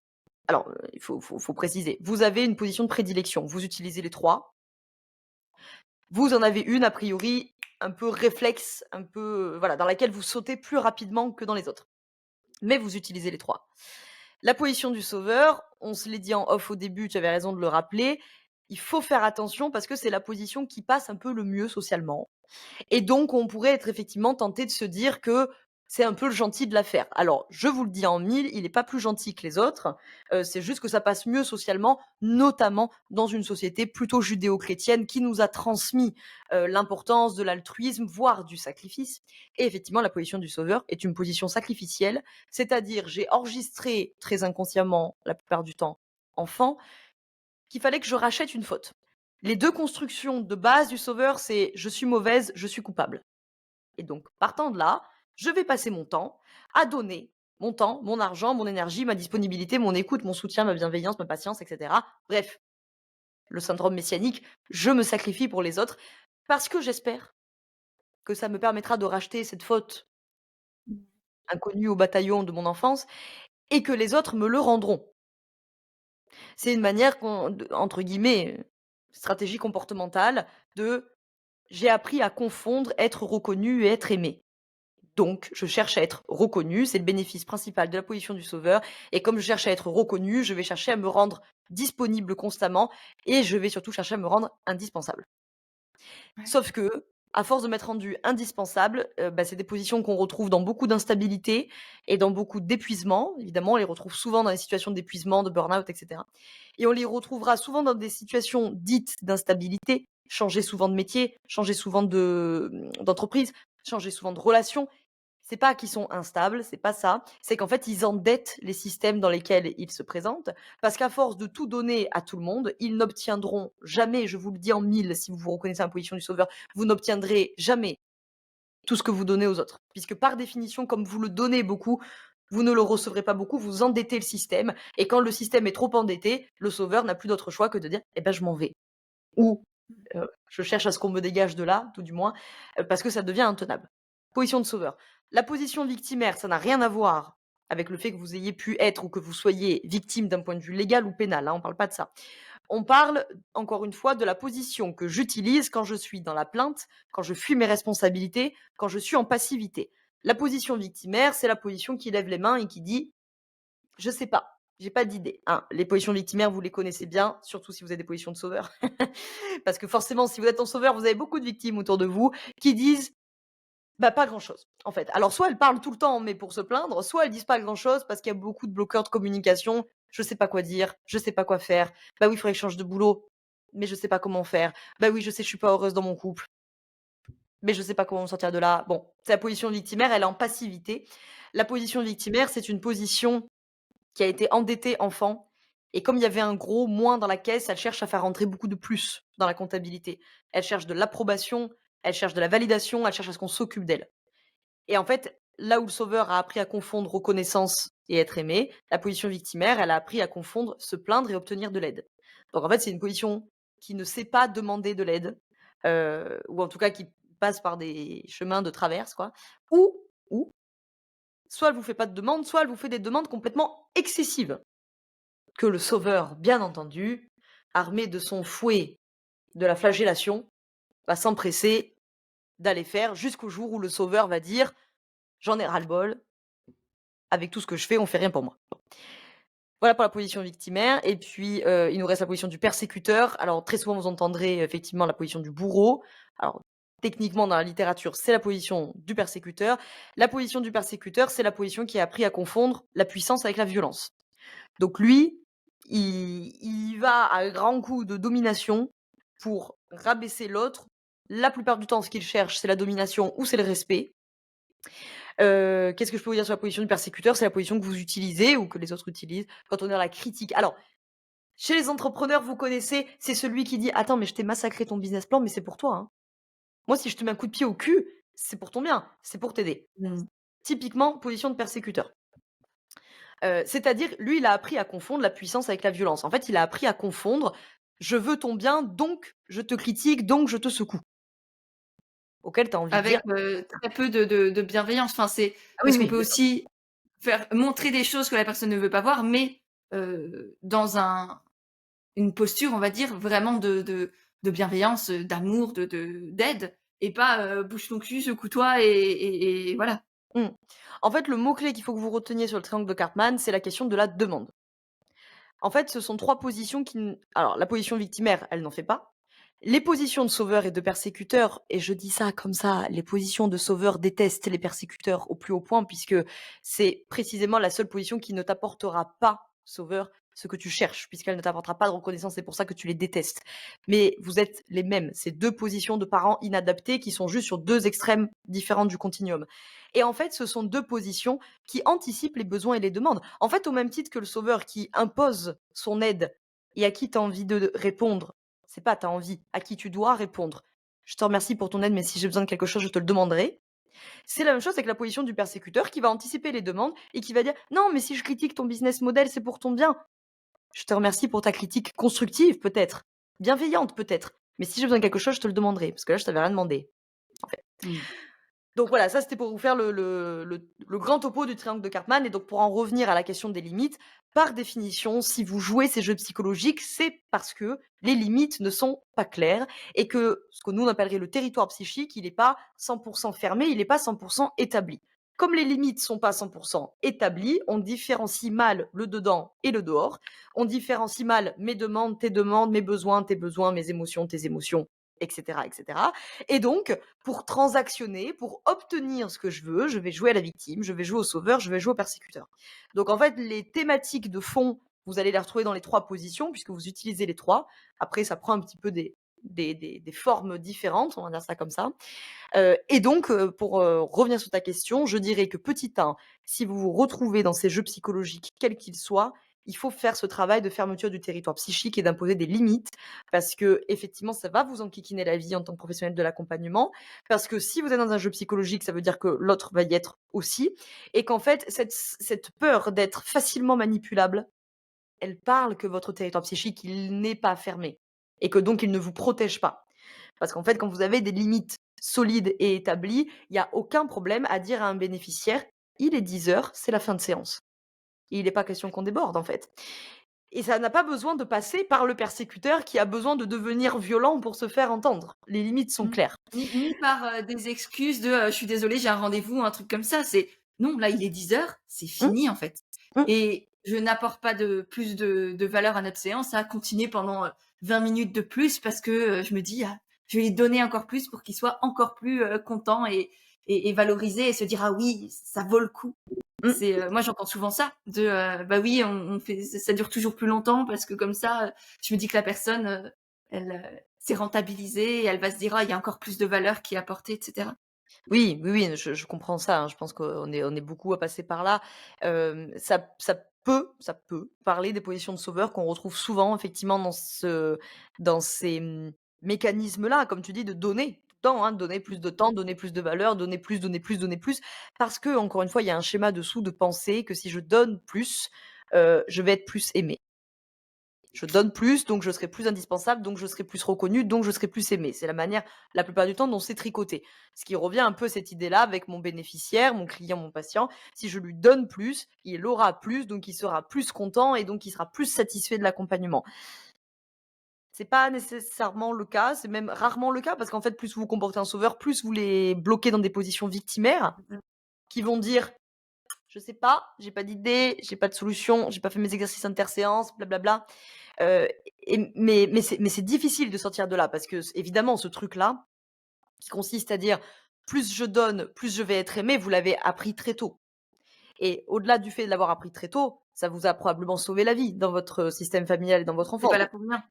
alors, il faut préciser, vous avez une position de prédilection, vous utilisez les 3. Vous en avez une a priori un peu réflexe, un peu, voilà, dans laquelle vous sautez plus rapidement que dans les autres. Mais vous utilisez les 3. La position du sauveur, on se l'est dit en off au début, tu avais raison de le rappeler, il faut faire attention parce que c'est la position qui passe un peu le mieux socialement. Et donc, on pourrait être effectivement tenté de se dire que c'est un peu le gentil de l'affaire. Alors, je vous le dis en mille, il n'est pas plus gentil que les autres, c'est juste que ça passe mieux socialement, notamment dans une société plutôt judéo-chrétienne qui nous a transmis, l'importance de l'altruisme, voire du sacrifice. Et effectivement, la position du sauveur est une position sacrificielle, c'est-à-dire j'ai enregistré très inconsciemment, la plupart du temps, enfant, qu'il fallait que je rachète une faute. Les 2 constructions de base du sauveur, c'est: «Je suis mauvaise, je suis coupable», et donc partant de là, je vais passer mon temps à donner mon temps, mon argent, mon énergie, ma disponibilité, mon écoute, mon soutien, ma bienveillance, ma patience, et cetera. Bref, le syndrome messianique, je me sacrifie pour les autres parce que j'espère que ça me permettra de racheter cette faute inconnue au bataillon de mon enfance et que les autres me le rendront. C'est une manière entre guillemets, stratégie comportementale de j'ai appris à confondre être reconnu et être aimé. Donc, je cherche à être reconnu, c'est le bénéfice principal de la position du sauveur. Et comme je cherche à être reconnu, je vais chercher à me rendre disponible constamment et je vais surtout chercher à me rendre indispensable. Ouais. Sauf que, à force de m'être rendu indispensable, c'est des positions qu'on retrouve dans beaucoup d'instabilité et dans beaucoup d'épuisement. Évidemment, on les retrouve souvent dans des situations d'épuisement, de burn-out, et cetera. Et on les retrouvera souvent dans des situations dites d'instabilité, changer souvent de métier, changer souvent d'entreprise, changer souvent de relation. C'est pas qu'ils sont instables, c'est pas ça. C'est qu'en fait, ils endettent les systèmes dans lesquels ils se présentent, parce qu'à force de tout donner à tout le monde, ils n'obtiendront jamais, je vous le dis en mille, si vous vous reconnaissez dans la position du sauveur, vous n'obtiendrez jamais tout ce que vous donnez aux autres. Puisque par définition, comme vous le donnez beaucoup, vous ne le recevrez pas beaucoup, vous endettez le système. Et quand le système est trop endetté, le sauveur n'a plus d'autre choix que de dire, eh ben, je m'en vais. Ou je cherche à ce qu'on me dégage de là, tout du moins, parce que ça devient intenable. Position de sauveur. La position victimaire, ça n'a rien à voir avec le fait que vous ayez pu être ou que vous soyez victime d'un point de vue légal ou pénal, hein, on parle pas de ça. On parle, encore une fois, de la position que j'utilise quand je suis dans la plainte, quand je fuis mes responsabilités, quand je suis en passivité. La position victimaire, c'est la position qui lève les mains et qui dit: «Je sais pas, j'ai pas d'idée», hein. Les positions victimaires, vous les connaissez bien, surtout si vous avez des positions de sauveur. Parce que forcément, si vous êtes en sauveur, vous avez beaucoup de victimes autour de vous qui disent bah, pas grand-chose, en fait. Alors soit elles parlent tout le temps, mais pour se plaindre, soit elles disent pas grand-chose parce qu'il y a beaucoup de bloqueurs de communication. Je sais pas quoi dire, je sais pas quoi faire. Bah oui, il faudrait que je change de boulot, mais je sais pas comment faire. Bah oui, je sais, je suis pas heureuse dans mon couple, mais je sais pas comment me sortir de là. Bon, c'est la position victimaire, elle est en passivité. La position victimaire, c'est une position qui a été endettée enfant et comme il y avait un gros moins dans la caisse, elle cherche à faire rentrer beaucoup de plus dans la comptabilité. Elle cherche de l'approbation, elle cherche de la validation, elle cherche à ce qu'on s'occupe d'elle. Et en fait, là où le sauveur a appris à confondre reconnaissance et être aimé, la position victimaire, elle a appris à confondre se plaindre et obtenir de l'aide. Donc en fait, c'est une position qui ne sait pas demander de l'aide, ou en tout cas qui passe par des chemins de traverse, quoi. Ou soit elle vous fait pas de demande, soit elle vous fait des demandes complètement excessives, que le sauveur, bien entendu, armé de son fouet de la flagellation, va s'empresser d'aller faire jusqu'au jour où le sauveur va dire: «J'en ai ras-le-bol, avec tout ce que je fais, on fait rien pour moi». Voilà pour la position victimaire et puis, il nous reste la position du persécuteur. Alors très souvent, vous entendrez effectivement la position du bourreau. Alors techniquement, dans la littérature, c'est la position du persécuteur. La position du persécuteur, c'est la position qui a appris à confondre la puissance avec la violence. Donc lui, il va à grands coups de domination pour rabaisser l'autre. La plupart du temps, ce qu'il cherche, c'est la domination ou c'est le respect. Qu'est-ce que je peux vous dire sur la position du persécuteur? C'est la position que vous utilisez ou que les autres utilisent quand on est dans la critique. Alors, chez les entrepreneurs, vous connaissez, c'est celui qui dit: «Attends, mais je t'ai massacré ton business plan, mais c'est pour toi, hein. Moi, si je te mets un coup de pied au cul, c'est pour ton bien, c'est pour t'aider». Mmh. Typiquement, position de persécuteur. C'est-à-dire, lui, il a appris à confondre la puissance avec la violence. En fait, il a appris à confondre: «Je veux ton bien, donc je te critique, donc je te secoue». Auquel tu as envie de dire: Avec, très peu de bienveillance. Enfin, c'est «Ah oui, parce qu'on oui, peut bien sûr». aussi faire montrer des choses que la personne ne veut pas voir, mais dans une posture, on va dire, vraiment de bienveillance, d'amour, d'aide et pas, bouge ton cul, secoue-toi et voilà. Mmh. En fait, le mot-clé qu'il faut que vous reteniez sur le triangle de Cartman, c'est la question de la demande. En fait, ce sont 3 positions qui n alors la position victimaire, elle n'en fait pas. Les positions de sauveur et de persécuteur, et je dis ça comme ça, les positions de sauveur détestent les persécuteurs au plus haut point puisque c'est précisément la seule position qui ne t'apportera pas, sauveur, ce que tu cherches, puisqu'elle ne t'apportera pas de reconnaissance, c'est pour ça que tu les détestes. Mais vous êtes les mêmes, c'est 2 positions de parents inadaptés qui sont juste sur 2 extrêmes différents du continuum. Et en fait, ce sont 2 positions qui anticipent les besoins et les demandes. En fait, au même titre que le sauveur qui impose son aide et à qui tu as envie de répondre, c'est pas tu as envie, à qui tu dois répondre. «Je te remercie pour ton aide, mais si j'ai besoin de quelque chose, je te le demanderai». C'est la même chose avec la position du persécuteur qui va anticiper les demandes et qui va dire: «Non, mais si je critique ton business model, c'est pour ton bien. Je te remercie pour ta critique constructive peut-être, bienveillante peut-être, mais si j'ai besoin de quelque chose, je te le demanderai, parce que là, je t'avais rien demandé, en fait». Mmh. Donc voilà, ça c'était pour vous faire le grand topo du triangle de Cartman et donc pour en revenir à la question des limites, par définition, si vous jouez ces jeux psychologiques, c'est parce que les limites ne sont pas claires et que ce que nous on appellerait le territoire psychique, il n'est pas 100% fermé, il n'est pas 100% établi. Comme les limites sont pas 100% établies, on différencie mal le dedans et le dehors. On différencie mal mes demandes, mes besoins, tes besoins, mes émotions, tes émotions, etc., etc. Et donc, pour transactionner, pour obtenir ce que je veux, je vais jouer à la victime, je vais jouer au sauveur, je vais jouer au persécuteur. Donc en fait, les thématiques de fond, vous allez les retrouver dans les 3 positions puisque vous utilisez les 3. Après, ça prend un petit peu des formes différentes, on va dire ça comme ça. Et donc, pour, revenir sur ta question, je dirais que petit 1, si vous vous retrouvez dans ces jeux psychologiques, quels qu'ils soient, il faut faire ce travail de fermeture du territoire psychique et d'imposer des limites parce que effectivement, ça va vous enquiquiner la vie en tant que professionnel de l'accompagnement. Parce que si vous êtes dans un jeu psychologique, ça veut dire que l'autre va y être aussi et qu'en fait, cette peur d'être facilement manipulable, elle parle que votre territoire psychique, il n'est pas fermé et que donc il ne vous protège pas. Parce qu'en fait, quand vous avez des limites solides et établies, il y a aucun problème à dire à un bénéficiaire: «Il est 10 heures, c'est la fin de séance». Et il n'est pas question qu'on déborde, en fait. Et ça n'a pas besoin de passer par le persécuteur qui a besoin de devenir violent pour se faire entendre. Les limites sont Mmh. claires. Ni par, des excuses de, «Je suis désolé, j'ai un rendez-vous», un truc comme ça. C'est: «Non, là, il est 10 heures, c'est Mmh, fini, en fait mmh. et je n'apporte pas de plus de valeur à notre séance à continuer pendant, 20 minutes de plus parce que, je me dis: "Ah, je vais lui donner encore plus pour qu'il soit encore plus, content et valorisé et se dire: "Ah oui, ça vaut le coup"». Mmh. C'est, moi, j'entends souvent ça de, «Bah oui, on fait ça dure toujours plus longtemps parce que comme ça, je me dis que la personne, elle, c'est rentabilisé et elle va se dire: «Ah, il y a encore plus de valeur qui est apportée» et cetera. Oui, oui, oui, je comprends ça, hein. Je pense qu'on est beaucoup à passer par là. Ça peut parler des positions de sauveur qu'on retrouve souvent effectivement dans ces, mécanismes-là, comme tu dis, de donner tout le temps, hein, donner plus de temps, donner plus de valeur, donner plus, donner plus, donner plus. Parce que encore une fois, il y a un schéma dessous de penser que si je donne plus, je vais être plus aimé. Je donne plus, donc je serai plus indispensable, donc je serai plus reconnu, donc je serai plus aimé. C'est la manière, la plupart du temps, dont c'est tricoté. Ce qui revient un peu à cette idée-là avec mon bénéficiaire, mon client, mon patient. Si je lui donne plus, il aura plus, donc il sera plus content et donc il sera plus satisfait de l'accompagnement. C'est pas nécessairement le cas, c'est même rarement le cas parce qu'en fait, plus vous vous comportez en sauveur, plus vous les bloquez dans des positions victimaires Mmh. qui vont dire: «Je sais pas, j'ai pas d'idée, j'ai pas de solution, j'ai pas fait mes exercices interséances, blablabla». Heu mais c'est difficile de sortir de là parce que évidemment ce truc-là, qui consiste à dire: «Plus je donne, plus je vais être aimé», vous l'avez appris très tôt et au-delà du fait de l'avoir appris très tôt, ça vous a probablement sauvé la vie dans votre système familial et dans votre C'est pas enfance. là Donc pour rien.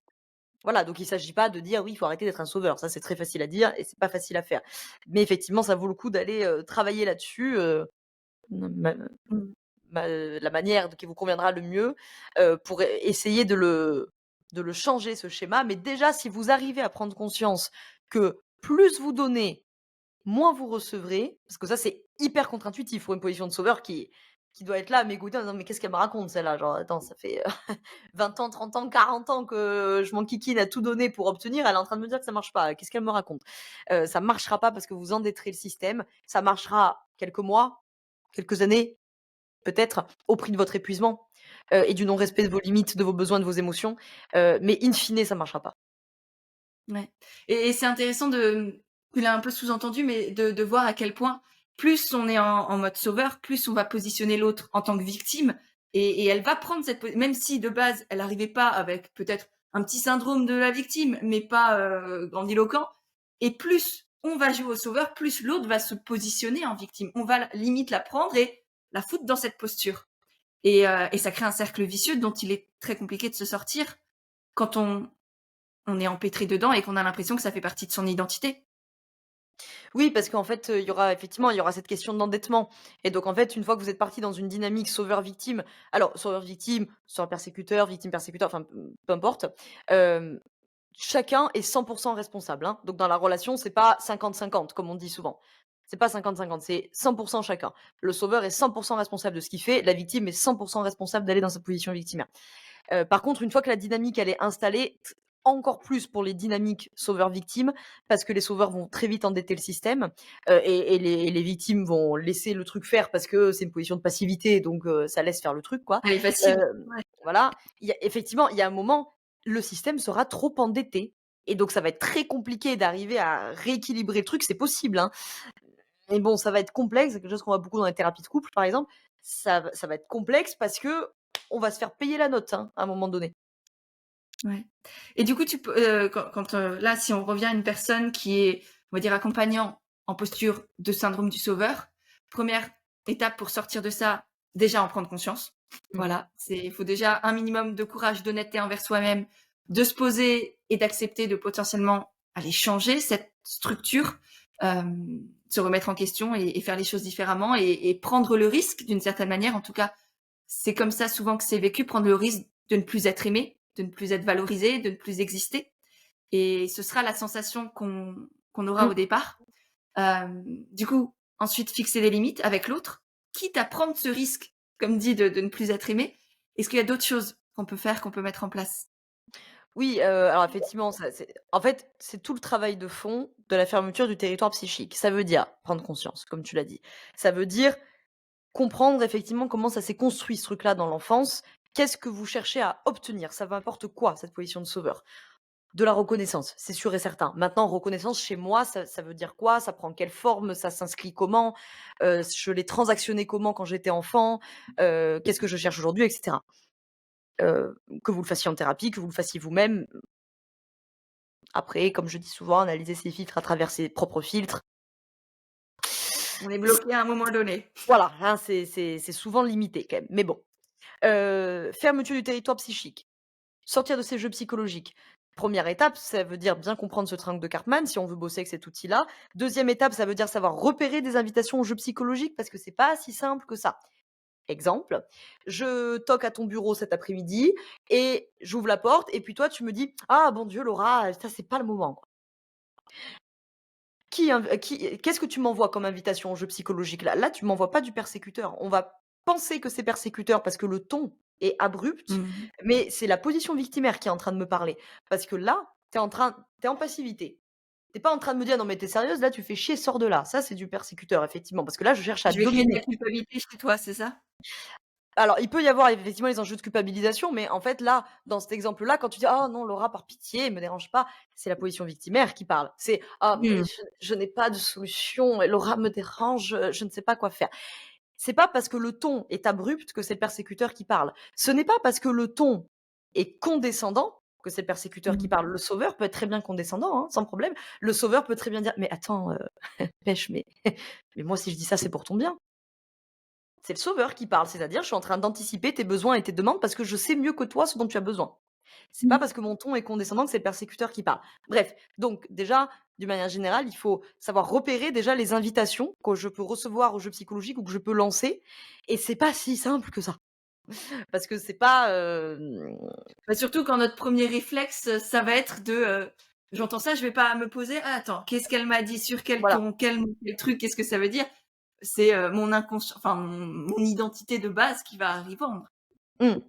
voilà, donc il s'agit pas de dire: «Oui, il faut arrêter d'être un sauveur». Ça, c'est très facile à dire et c'est pas facile à faire. Mais effectivement, ça vaut le coup d'aller, travailler là-dessus, ma Mmh. la manière qui vous conviendra le mieux, pour essayer de le changer ce schéma. Mais déjà, si vous arrivez à prendre conscience que plus vous donnez, moins vous recevrez, parce que ça, c'est hyper contre-intuitif pour une position de sauveur qui doit être là à m'écouter en disant: «Mais qu'est-ce qu'elle me raconte celle-là? Genre attends, ça fait, 20 ans, 30 ans, 40 ans que je m'enquiquine à tout donner pour obtenir, elle est en train de me dire que ça marche pas. Qu'est-ce qu'elle me raconte?» Ça marchera pas parce que vous endetterez le système. Ça marchera quelques mois, quelques années, peut-être, au prix de votre épuisement, et du non-respect de vos limites, de vos besoins, de vos émotions, mais in fine, ça marchera pas. Ouais et c'est intéressant de tu l'as un peu sous-entendu, mais de voir à quel point plus on est en mode sauveur, plus on va positionner l'autre en tant que victime et elle va prendre cette po même si de base elle arrivait pas avec peut-être un petit syndrome de la victime, mais pas, grandiloquent et plus on va jouer au sauveur, plus l'autre va se positionner en victime. On va limite la prendre et la foutre dans cette posture et ça crée un cercle vicieux dont il est très compliqué de se sortir quand on est empêtré dedans et qu'on a l'impression que ça fait partie de son identité. Oui, parce qu'en fait, il y aura cette question d'endettement et donc en fait, une fois que vous êtes parti dans une dynamique sauveur-victime, alors sauveur-victime, sauveur-persécuteur, victime-persécuteur, enfin, peu importe, hem, chacun est 100 responsable, hein. Donc dans la relation, c'est pas 50-50 comme on dit souvent. C'est pas 50-50, c'est 100 chacun. Le sauveur est 100 responsable de ce qu'il fait, la victime est 100 responsable d'aller dans sa position victimaire. Par contre, une fois que la dynamique elle est installée, encore plus pour les dynamiques sauveur-victime, parce que les sauveurs vont très vite endetter le système, et les victimes vont laisser le truc faire parce que c'est une position de passivité, donc ça laisse faire le truc, quoi. Elle est facile. Hem, Ouais. voilà, effectivement, il y a un moment, le système sera trop endetté et donc ça va être très compliqué d'arriver à rééquilibrer le truc. C'est possible, hein, mais bon, ça va être complexe. C'est quelque chose qu'on voit beaucoup dans les thérapies de couple, par exemple. Ça va être complexe parce que on va se faire payer la note, hein, à un moment donné. Ouais. Et du coup, là, si on revient à une personne qui est, on va dire, accompagnant en posture de syndrome du sauveur, première étape pour sortir de ça, déjà en prendre conscience. Mmh. Voilà, il faut déjà un minimum de courage, d'honnêteté envers soi-même, de se poser et d'accepter de potentiellement aller changer cette structure, se remettre en question et faire les choses différemment et prendre le risque d'une certaine manière. En tout cas, c'est comme ça souvent que c'est vécu, prendre le risque de ne plus être aimé, de ne plus être valorisé, de ne plus exister. Et ce sera la sensation qu'on aura Mmh. au départ. Du coup, ensuite, fixer des limites avec l'autre, quitte à prendre ce risque, comme dit, de ne plus être aimé. Est-ce qu'il y a d'autres choses qu'on peut faire, qu'on peut mettre en place? Oui, alors effectivement, ça c'est en fait, c'est tout le travail de fond de la fermeture du territoire psychique. Ça veut dire prendre conscience, comme tu l'as dit. Ça veut dire comprendre effectivement comment ça s'est construit ce truc-là dans l'enfance. Qu'est-ce que vous cherchez à obtenir? Ça m'apporte quoi cette position de sauveur? De la reconnaissance, c'est sûr et certain. Maintenant, reconnaissance chez moi, ça veut dire quoi? Ça prend quelle forme? Ça s'inscrit comment? Je l'ai transactionné comment quand j'étais enfant? Qu'est-ce que je cherche aujourd'hui, et cetera. Que vous le fassiez en thérapie, que vous le fassiez vous-même. Après, comme je dis souvent, analyser ses filtres à travers ses propres filtres. On est bloqué à un moment donné. Voilà, hein, c'est souvent limité quand même. Mais bon, fermeture du territoire psychique, sortir de ces jeux psychologiques. Première étape, ça veut dire bien comprendre ce triangle de Cartman si on veut bosser avec cet outil-là. Deuxième étape, ça veut dire savoir repérer des invitations aux jeux psychologiques parce que c'est pas si simple que ça. Exemple, je toque à ton bureau cet après-midi et j'ouvre la porte et puis toi tu me dis: «Ah bon Dieu Laura, ça c'est pas le moment». Qu'est-ce que tu m'envoies comme invitation au jeu psychologique là? Là, tu m'envoies pas du persécuteur. On va penser que c'est persécuteur parce que le ton est abrupt, Mmh. mais c'est la position victimaire qui est en train de me parler. Parce que là, tu en passivité. Tu pas en train de me dire: «Non mais tu es sérieuse là, tu fais chier, sors de là». Ça, c'est du persécuteur effectivement, parce que là, je cherche à Je vais créer de dominer. la culpabilité chez toi, c'est ça? Alors, il peut y avoir effectivement les enjeux de culpabilisation, mais en fait, là, dans cet exemple-là, quand tu dis: «Oh non, Laura, par pitié, me dérange pas», c'est la position victimaire qui parle. C'est: «Ah mais Mmh. je n'ai pas de solution et Laura me dérange, je ne sais pas quoi faire». C'est pas parce que le ton est abrupt que c'est le persécuteur qui parle. Ce n'est pas parce que le ton est condescendant que c'est le persécuteur qui Mmh. parle. Le sauveur peut être très bien condescendant, hein, sans problème. Le sauveur peut très bien dire: «Mais attends, pêche, mais mais moi si je dis ça, c'est pour ton bien». C'est le sauveur qui parle, c'est-à-dire je suis en train d'anticiper tes besoins et tes demandes parce que je sais mieux que toi ce dont tu as besoin. C'est pas Mmh. parce que mon ton est condescendant que c'est le persécuteur qui parle. Bref, donc déjà, d'une manière générale, il faut savoir repérer déjà les invitations que je peux recevoir au jeu psychologique ou que je peux lancer et c'est pas si simple que ça. Parce que c'est pas, Bah, surtout quand notre premier réflexe, ça va être de, j'entends ça, je vais pas me poser: «Ah attends, qu'est-ce qu'elle m'a dit? Sur quel voilà. ton? Quel mot? Quel truc? Qu'est-ce que ça veut dire?» C'est, mon inconscient, enfin mon identité de base qui va répondre. Mmh.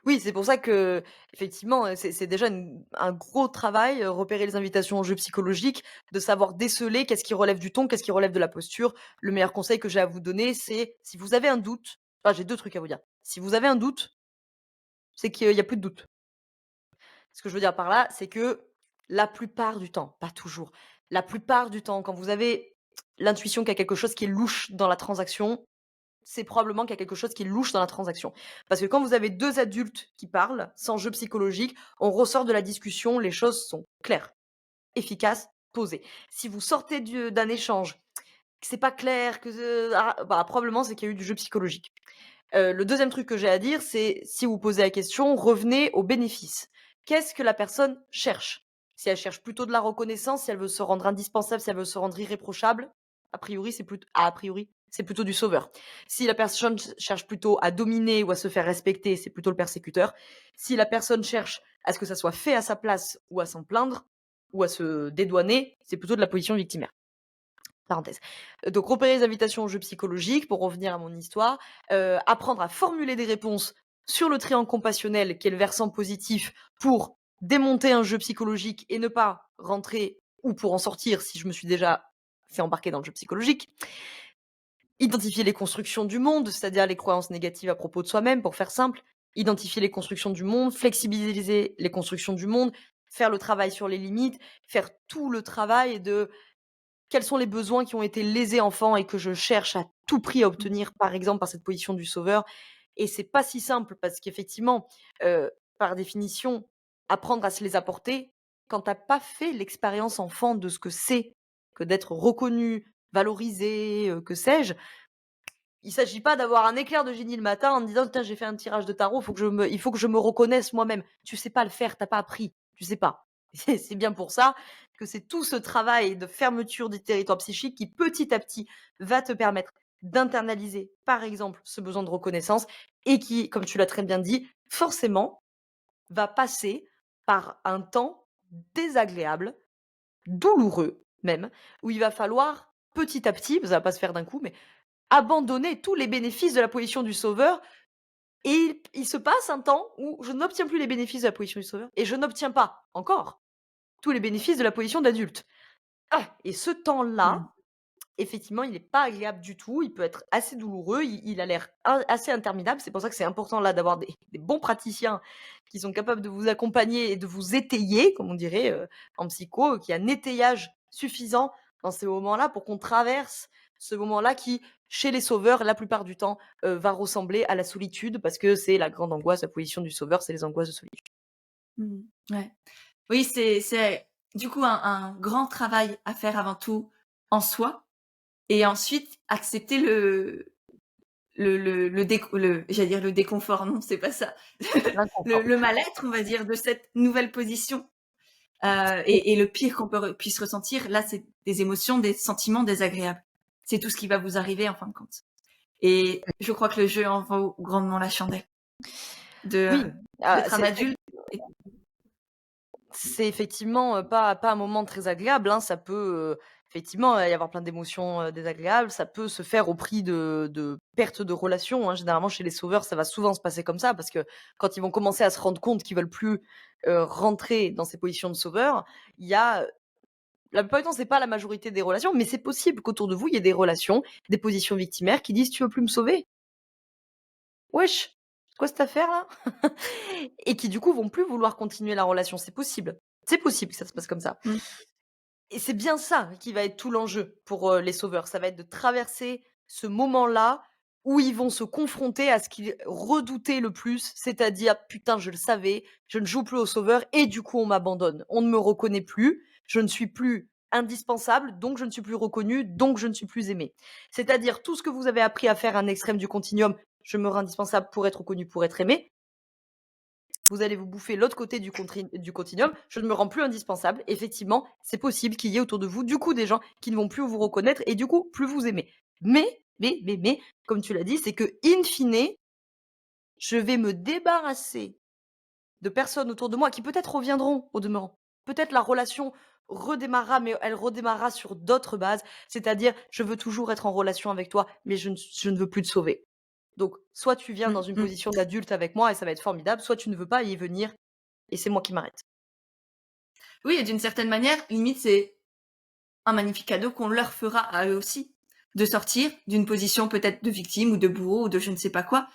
Oui, c'est pour ça qu'effectivement, c'est déjà un gros travail, repérer les invitations aux jeux psychologiques, de savoir déceler qu'est-ce qui relève du ton, qu'est-ce qui relève de la posture. Le meilleur conseil que j'ai à vous donner, c'est si vous avez un doute, j'ai 2 trucs à vous dire. Si vous avez un doute, c'est qu'il y a plus de doute. Ce que je veux dire par là, c'est que la plupart du temps, pas toujours, la plupart du temps, quand vous avez l'intuition qu'il y a quelque chose qui est louche dans la transaction, c'est probablement qu'il y a quelque chose qui est louche dans la transaction. Parce que quand vous avez 2 adultes qui parlent, sans jeu psychologique, on ressort de la discussion, les choses sont claires, efficaces, posées. Si vous sortez d'un échange, que c'est pas clair, probablement c'est qu'il y a eu du jeu psychologique. Le deuxième truc que j'ai à dire, c'est si vous posez la question, revenez aux bénéfices. Qu'est-ce que la personne cherche? Si elle cherche plutôt de la reconnaissance, si elle veut se rendre indispensable, si elle veut se rendre irréprochable, a priori, c'est plutôt du sauveur. Si la personne cherche plutôt à dominer ou à se faire respecter, c'est plutôt le persécuteur. Si la personne cherche à ce que ça soit fait à sa place ou à s'en plaindre ou à se dédouaner, c'est plutôt de la position victimaire. Parenthèse. Donc repérer les invitations aux jeux psychologiques, pour revenir à mon histoire, apprendre à formuler des réponses sur le triangle compassionnel qui est le versant positif pour démonter un jeu psychologique et ne pas rentrer ou pour en sortir si je me suis déjà fait embarquer dans le jeu psychologique. Identifier les constructions du monde, c'est-à-dire les croyances négatives à propos de soi-même, pour faire simple. Identifier les constructions du monde, flexibiliser les constructions du monde, faire le travail sur les limites, faire tout le travail de quels sont les besoins qui ont été lésés enfant et que je cherche à tout prix à Mmh. obtenir, par exemple, par cette position du sauveur. Et c'est pas si simple parce qu'effectivement, par définition, apprendre à se les apporter, quand tu as pas fait l'expérience enfant de ce que c'est que d'être reconnu, valorisé, que sais-je, il s'agit pas d'avoir un éclair de génie le matin en me disant: «Tiens, j'ai fait un tirage de tarot, il faut que je me reconnaisse moi-même». Tu sais pas le faire, tu as pas appris, tu sais pas. C'est bien pour ça que c'est tout ce travail de fermeture du territoire psychique qui, petit à petit, va te permettre d'internaliser, par exemple, ce besoin de reconnaissance et qui, comme tu l'as très bien dit, forcément, va passer par un temps désagréable, douloureux même, où il va falloir petit à petit, ça va pas se faire d'un coup, mais abandonner tous les bénéfices de la position du sauveur et il se passe un temps où je n'obtiens plus les bénéfices de la position du sauveur et je n'obtiens pas encore tous les bénéfices de la position d'adulte. Ah! Et ce Mmh. temps-là, effectivement, il n'est pas agréable du tout, il peut être assez douloureux, il a l'air assez interminable. C'est pour ça que c'est important là d'avoir des bons praticiens qui sont capables de vous accompagner et de vous étayer, comme on dirait, en psycho, qu'il y a un étayage suffisant dans ces moments-là pour qu'on traverse ce moment-là qui, chez les sauveurs, la plupart du temps, va ressembler à la solitude parce que c'est la grande angoisse, la position du sauveur, c'est les angoisses de solitude. Mmh. Ouais. Oui, c'est du coup un grand travail à faire avant tout en soi et ensuite accepter le j'allais dire le déconfort, non, c'est pas ça. L'inconfort. Le mal-être, on va dire, de cette nouvelle position, et le pire qu'on puisse ressentir, là, c'est des émotions, des sentiments désagréables. C'est tout ce qui va vous arriver en fin de compte et je crois que le jeu en vaut grandement la chandelle de Oui, ah, d'être un adulte et c'est effectivement, pas un moment très agréable, hein. Ça peut, effectivement, y avoir plein d'émotions, désagréables. Ça peut se faire au prix de perte de relations, hein. Généralement, chez les sauveurs, ça va souvent se passer comme ça parce que quand ils vont commencer à se rendre compte qu'ils veulent plus, rentrer dans ces positions de sauveurs, il y a, la plupart du temps, c'est pas la majorité des relations, mais c'est possible qu'autour de vous, il y ait des relations, des positions victimaires qui disent: «Tu veux plus me sauver? Wesh, c'est quoi cette affaire-là?» Et qui, du coup, vont plus vouloir continuer la relation. C'est possible. C'est possible que ça se passe comme ça. mmh, Et c'est bien ça qui va être tout l'enjeu pour, les sauveurs. Ça va être de traverser ce moment-là où ils vont se confronter à ce qu'ils redoutaient le plus, c'est-à-dire: «Putain, je le savais, je ne joue plus au sauveur et du coup on m'abandonne. On ne me reconnaît plus, je ne suis plus indispensable, donc je ne suis plus reconnu, donc je ne suis plus aimé». C'est-à-dire tout ce que vous avez appris à faire à un extrême du continuum: «Je me rends indispensable pour être reconnu, pour être aimé», vous allez vous bouffer l'autre côté du continuum. Je ne me rends plus indispensable. Effectivement, c'est possible qu'il y ait autour de vous, du coup, des gens qui ne vont plus vous reconnaître et du coup, plus vous aimer. Mais, comme tu l'as dit, c'est que, in fine, je vais me débarrasser de personnes autour de moi qui peut-être reviendront au demeurant. Peut-être la relation redémarrera, mais elle redémarrera sur d'autres bases. C'est-à-dire, je veux toujours être en relation avec toi, mais je ne veux plus te sauver. Donc, soit tu viens mmh, dans une mmh. position d'adulte avec moi et ça va être formidable, soit tu ne veux pas y venir et c'est moi qui m'arrête. Oui et d'une certaine manière, limite, c'est un magnifique cadeau qu'on leur fera à eux aussi, de sortir d'une position peut-être de victime ou de bourreau ou de je ne sais pas quoi,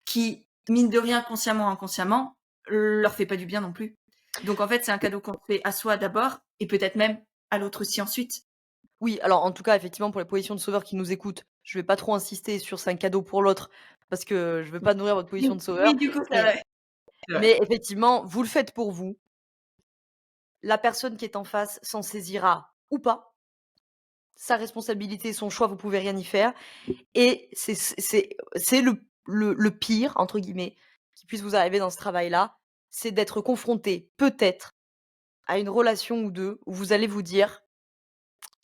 qui, mine de rien, consciemment ou inconsciemment, leur fait pas du bien non plus. Donc en fait, c'est un cadeau qu'on fait à soi d'abord et peut-être même à l'autre aussi ensuite. Oui, alors en tout cas, effectivement, pour les positions de sauveur qui nous écoutent, je vais pas trop insister sur c'est un cadeau pour l'autre parce que je veux pas nourrir votre position de sauveur. Oui, du coup, c'est Mais, vrai. C'est vrai. mais effectivement, vous le faites pour vous. La personne qui est en face s'en saisira ou pas. Sa responsabilité, son choix, vous pouvez rien y faire. Et c'est le «pire» entre guillemets qui puisse vous arriver dans ce travail-là, c'est d'être confronté peut-être à une relation ou 2 où vous allez vous dire: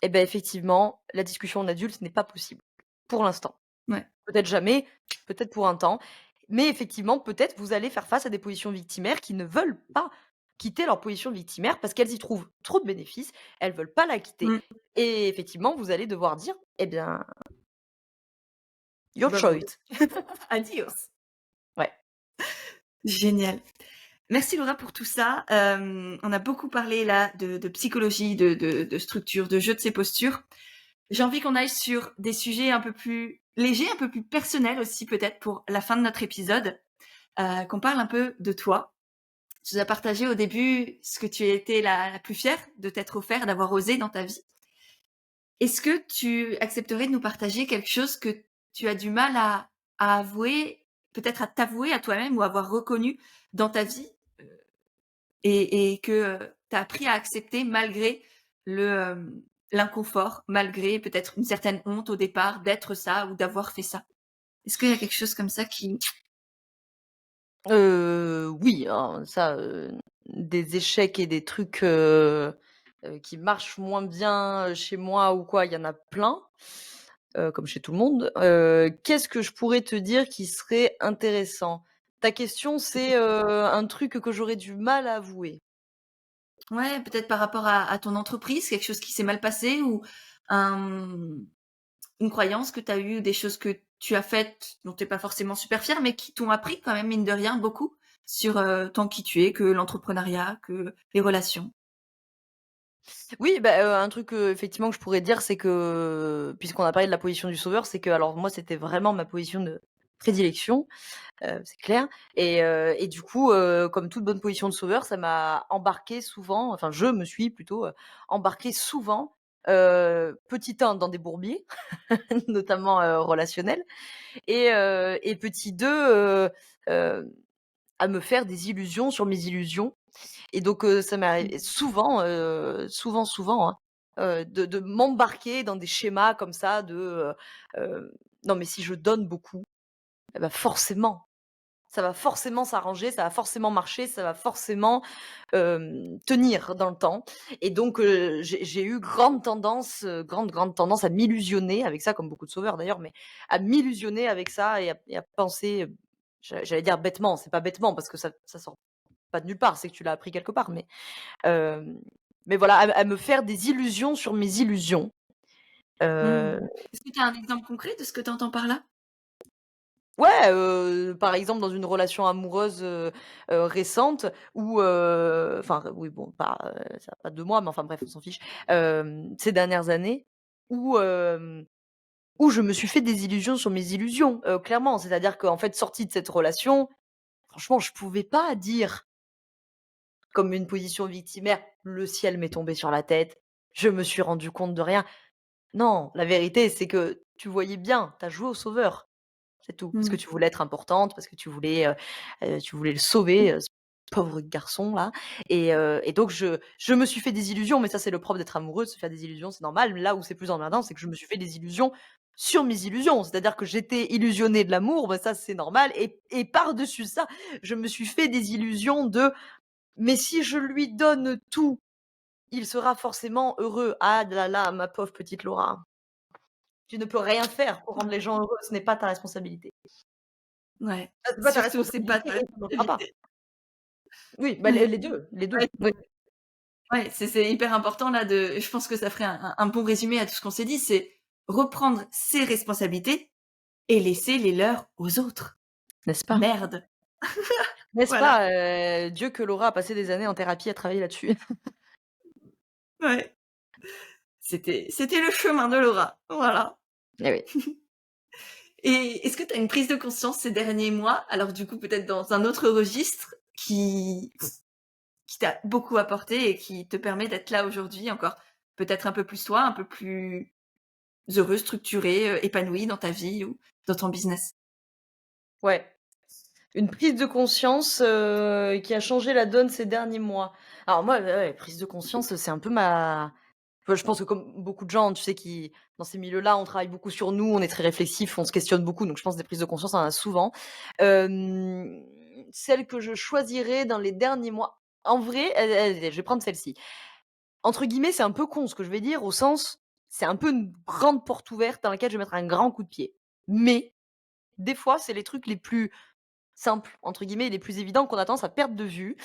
«Eh beh, effectivement, la discussion en adulte n'est pas possible, pour l'instant. Ouais. Peut-être jamais, peut-être pour un temps». Mais effectivement, peut-être vous allez faire face à des positions victimaires qui ne veulent pas quitter leur position victimaire parce qu'elles y trouvent trop de bénéfices, elles veulent pas la quitter Mmh. et effectivement, vous allez devoir dire: «Eh bien, your Bah, bon, choice». adios. Ouais. Génial. Merci Laura pour tout ça. On a beaucoup parlé là de psychologie, de structure, de jeu de ces postures. J'ai envie qu'on aille sur des sujets un peu plus légers, un peu plus personnels aussi peut-être pour la fin de notre épisode, qu'on parle un peu de toi. Tu nous as partagé au début ce que tu étais la plus fière de t'être offert, d'avoir osé dans ta vie. Est-ce que tu accepterais de nous partager quelque chose que tu as du mal à avouer, peut-être à t'avouer à toi-même ou avoir reconnu dans ta vie et que tu as appris à accepter malgré l'inconfort, malgré peut-être une certaine honte au départ d'être ça ou d'avoir fait ça? Est-ce qu'il y a quelque chose comme ça qui Oui, hein, ça, des échecs et des trucs, qui marchent moins bien, chez moi ou quoi, il y en a plein, comme chez tout le monde. Qu'est-ce que je pourrais te dire qui serait intéressant? Ta question, c'est, un truc que j'aurais du mal à avouer. ouais, peut-être par rapport à ton entreprise, quelque chose qui s'est mal passé ou un une croyance que tu as eue, des choses que tu as faites dont tu es pas forcément super fière, mais qui t'ont appris quand même, mine de rien, beaucoup sur, tant qui tu es, que l'entrepreneuriat, que les relations? Oui, bah, un truc, effectivement que je pourrais dire, c'est que, puisqu'on a parlé de la position du sauveur, c'est que alors moi, c'était vraiment ma position de prédilection. C'est clair et du coup, comme toute bonne position de sauveur, ça m'a embarquée souvent, enfin je me suis plutôt, embarquée souvent, petit 1 dans des bourbiers, notamment, relationnels et petit 2, à me faire des illusions sur mes illusions et donc ça m'est Mmh. arrivé souvent, souvent, hein, de m'embarquer dans des schémas comme ça de, «Non mais si je donne beaucoup, et bah forcément ça va forcément s'arranger, ça va forcément marcher, ça va forcément, tenir dans le temps et donc j'ai eu grande tendance à m'illusionner avec ça, comme beaucoup de sauveurs d'ailleurs, mais à m'illusionner avec ça et à penser, j'allais dire bêtement, c'est pas bêtement parce que ça sort pas de nulle part, c'est que tu l'as appris quelque part, hem, mais voilà, à me faire des illusions sur mes illusions, Mmh. heu Est-ce que tu as un exemple concret de ce que tu entends par là? Ouais, par exemple dans une relation amoureuse, récente où, enfin oui bon pas, ça a pas 2 mois, mais enfin bref, on s'en fiche. Ces dernières années où, où je me suis fait des illusions sur mes illusions, clairement. C'est-à-dire qu'en fait, sortie de cette relation, franchement, je pouvais pas dire comme une position victimaire: «Le ciel m'est tombé sur la tête, je me suis rendu compte de rien». Non, la vérité, c'est que tu voyais bien, tu as joué au sauveur. C'est tout. Parce que Mmh. tu voulais être importante, parce que tu voulais le sauver, ce pauvre garçon-là et donc je me suis fait des illusions, mais ça, c'est le propre d'être amoureux, de se faire des illusions, c'est normal. Là où c'est plus emmerdant, c'est que je me suis fait des illusions sur mes illusions. C'est-à-dire que j'étais illusionnée de l'amour, bah, ça, c'est normal et par-dessus ça, je me suis fait des illusions de: «Mais si je lui donne tout, il sera forcément heureux». Ah là là, ma pauvre petite Laura, tu ne peux rien faire pour rendre les gens heureux, ce n'est pas ta responsabilité. Ouais, C'est pas ta surtout c'est pas responsabilité ta et tu ne le feras pas. responsabilité. Oui, bah, Ouais, les 2, les ouais, 2. Oui. ouais, c'est hyper important là de je pense que ça ferait un bon résumé à tout ce qu'on s'est dit, c'est reprendre ses responsabilités et laisser les leurs aux autres. N'est-ce pas? Merde! N'est-ce Voilà, pas, Dieu que Laura a passé des années en thérapie à travailler là-dessus. ouais. C'était le chemin de Laura, voilà. Eh oui. Et est-ce que tu as une prise de conscience ces derniers mois, alors du coup peut-être dans un autre registre, qui t'a beaucoup apporté et qui te permet d'être là aujourd'hui encore peut-être un peu plus toi, un peu plus heureux, structuré, épanoui dans ta vie ou dans ton business? Ouais, une prise de conscience, qui a changé la donne ces derniers mois. Alors moi, ouais, prise de conscience, c'est un peu ma je pense que comme beaucoup de gens, tu sais, qui dans ces milieux-là, on travaille beaucoup sur nous, on est très réflexif, on se questionne beaucoup, donc je pense des prises de conscience, on en a souvent. Celle que je choisirais dans les derniers mois, en vrai, je vais prendre celle-ci. Entre guillemets, c'est un peu con ce que je vais dire, au sens, c'est un peu une grande porte ouverte dans laquelle je vais mettre un grand coup de pied. Mais, des fois, c'est les trucs les plus «simples» entre guillemets, les plus évidents qu'on a tendance à perdre de vue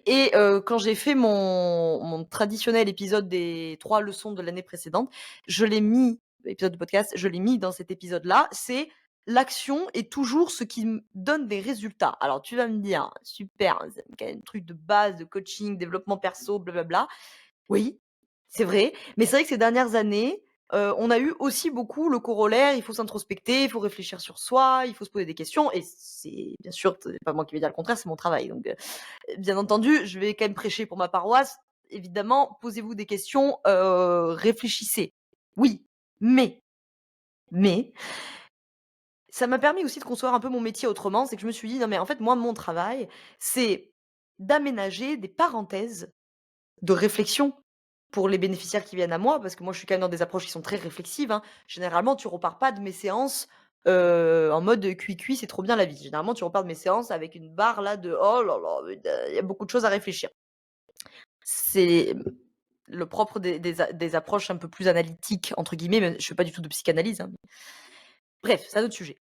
et quand j'ai fait mon traditionnel épisode des 3 leçons de l'année précédente, je l'ai mis épisode de podcast, je l'ai mis dans cet épisode-là, c'est l'action est toujours ce qui me donne des résultats. Alors tu vas me dire: «Super, c'est quand même un truc de base, de coaching, développement perso, blablabla». Oui, c'est vrai, mais c'est vrai que ces dernières années, on a eu aussi beaucoup le corollaire, il faut s'introspecter, il faut réfléchir sur soi, il faut se poser des questions et c'est bien sûr, c'est pas moi qui vais dire le contraire, c'est mon travail donc bien entendu, je vais quand même prêcher pour ma paroisse. Évidemment, posez-vous des questions, réfléchissez. Oui, mais mais ça m'a permis aussi de concevoir un peu mon métier autrement. C'est que je me suis dit: «Non mais en fait, moi, mon travail, c'est d'aménager des parenthèses de réflexion pour les bénéficiaires qui viennent à moi». Parce que moi, je suis quand même dans des approches qui sont très réflexives, hein. Généralement, tu repars pas de mes séances, en mode, «Cui-cui, c'est trop bien la vie». Généralement, tu repars de mes séances avec une barre là de: «Oh là là, il y a beaucoup de choses à réfléchir». C'est, le propre des approches un peu plus «analytiques» entre guillemets, mais je fais pas du tout de psychanalyse, hein. Bref, c'est un autre sujet.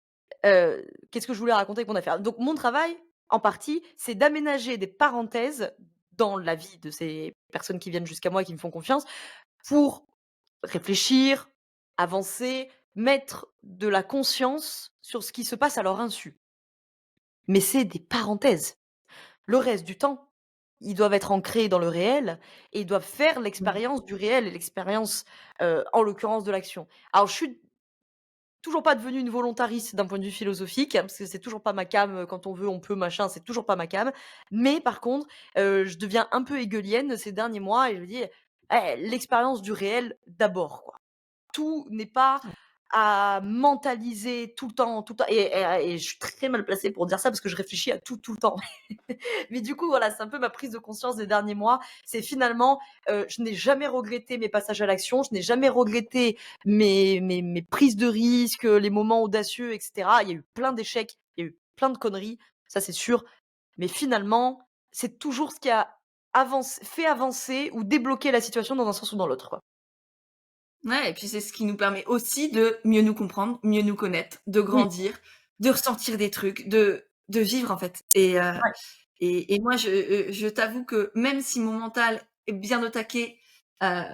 Qu'est-ce que je voulais raconter avec mon affaire? Donc mon travail, en partie, c'est d'aménager des parenthèses dans la vie de ces personnes qui viennent jusqu'à moi et qui me font confiance, pour réfléchir, avancer, mettre de la conscience sur ce qui se passe à leur insu. Mais c'est des parenthèses. Le reste du temps, ils doivent être ancrés dans le réel et ils doivent faire Mmh. l'expérience du réel et l'expérience, en l'occurrence de l'action. Alors je suis toujours pas devenue une volontariste d'un point de vue philosophique, hein, parce que c'est toujours pas ma came, quand on veut, on peut, machin, c'est toujours pas ma came. Mais par contre, je deviens un peu hegelienne ces derniers mois et je me dis: «Eh, l'expérience du réel d'abord, quoi». Tout n'est pas à mentaliser tout le temps et je suis très mal placée pour dire ça parce que je réfléchis à tout, tout le temps. Mais du coup, voilà, c'est un peu ma prise de conscience des derniers mois. C'est finalement, je n'ai jamais regretté mes passages à l'action, je n'ai jamais regretté mes prises de risques, les moments audacieux et cetera. Il y a eu plein d'échecs, il y a eu plein de conneries, ça c'est sûr. Mais finalement, c'est toujours ce qui a fait avancer ou débloquer la situation dans un sens ou dans l'autre, quoi. Ouais, et puis c'est ce qui nous permet aussi de mieux nous comprendre, mieux nous connaître, de Oui, grandir, de ressentir des trucs, de vivre en fait. ouais. Et moi je t'avoue que même si mon mental est bien au taquet, heu,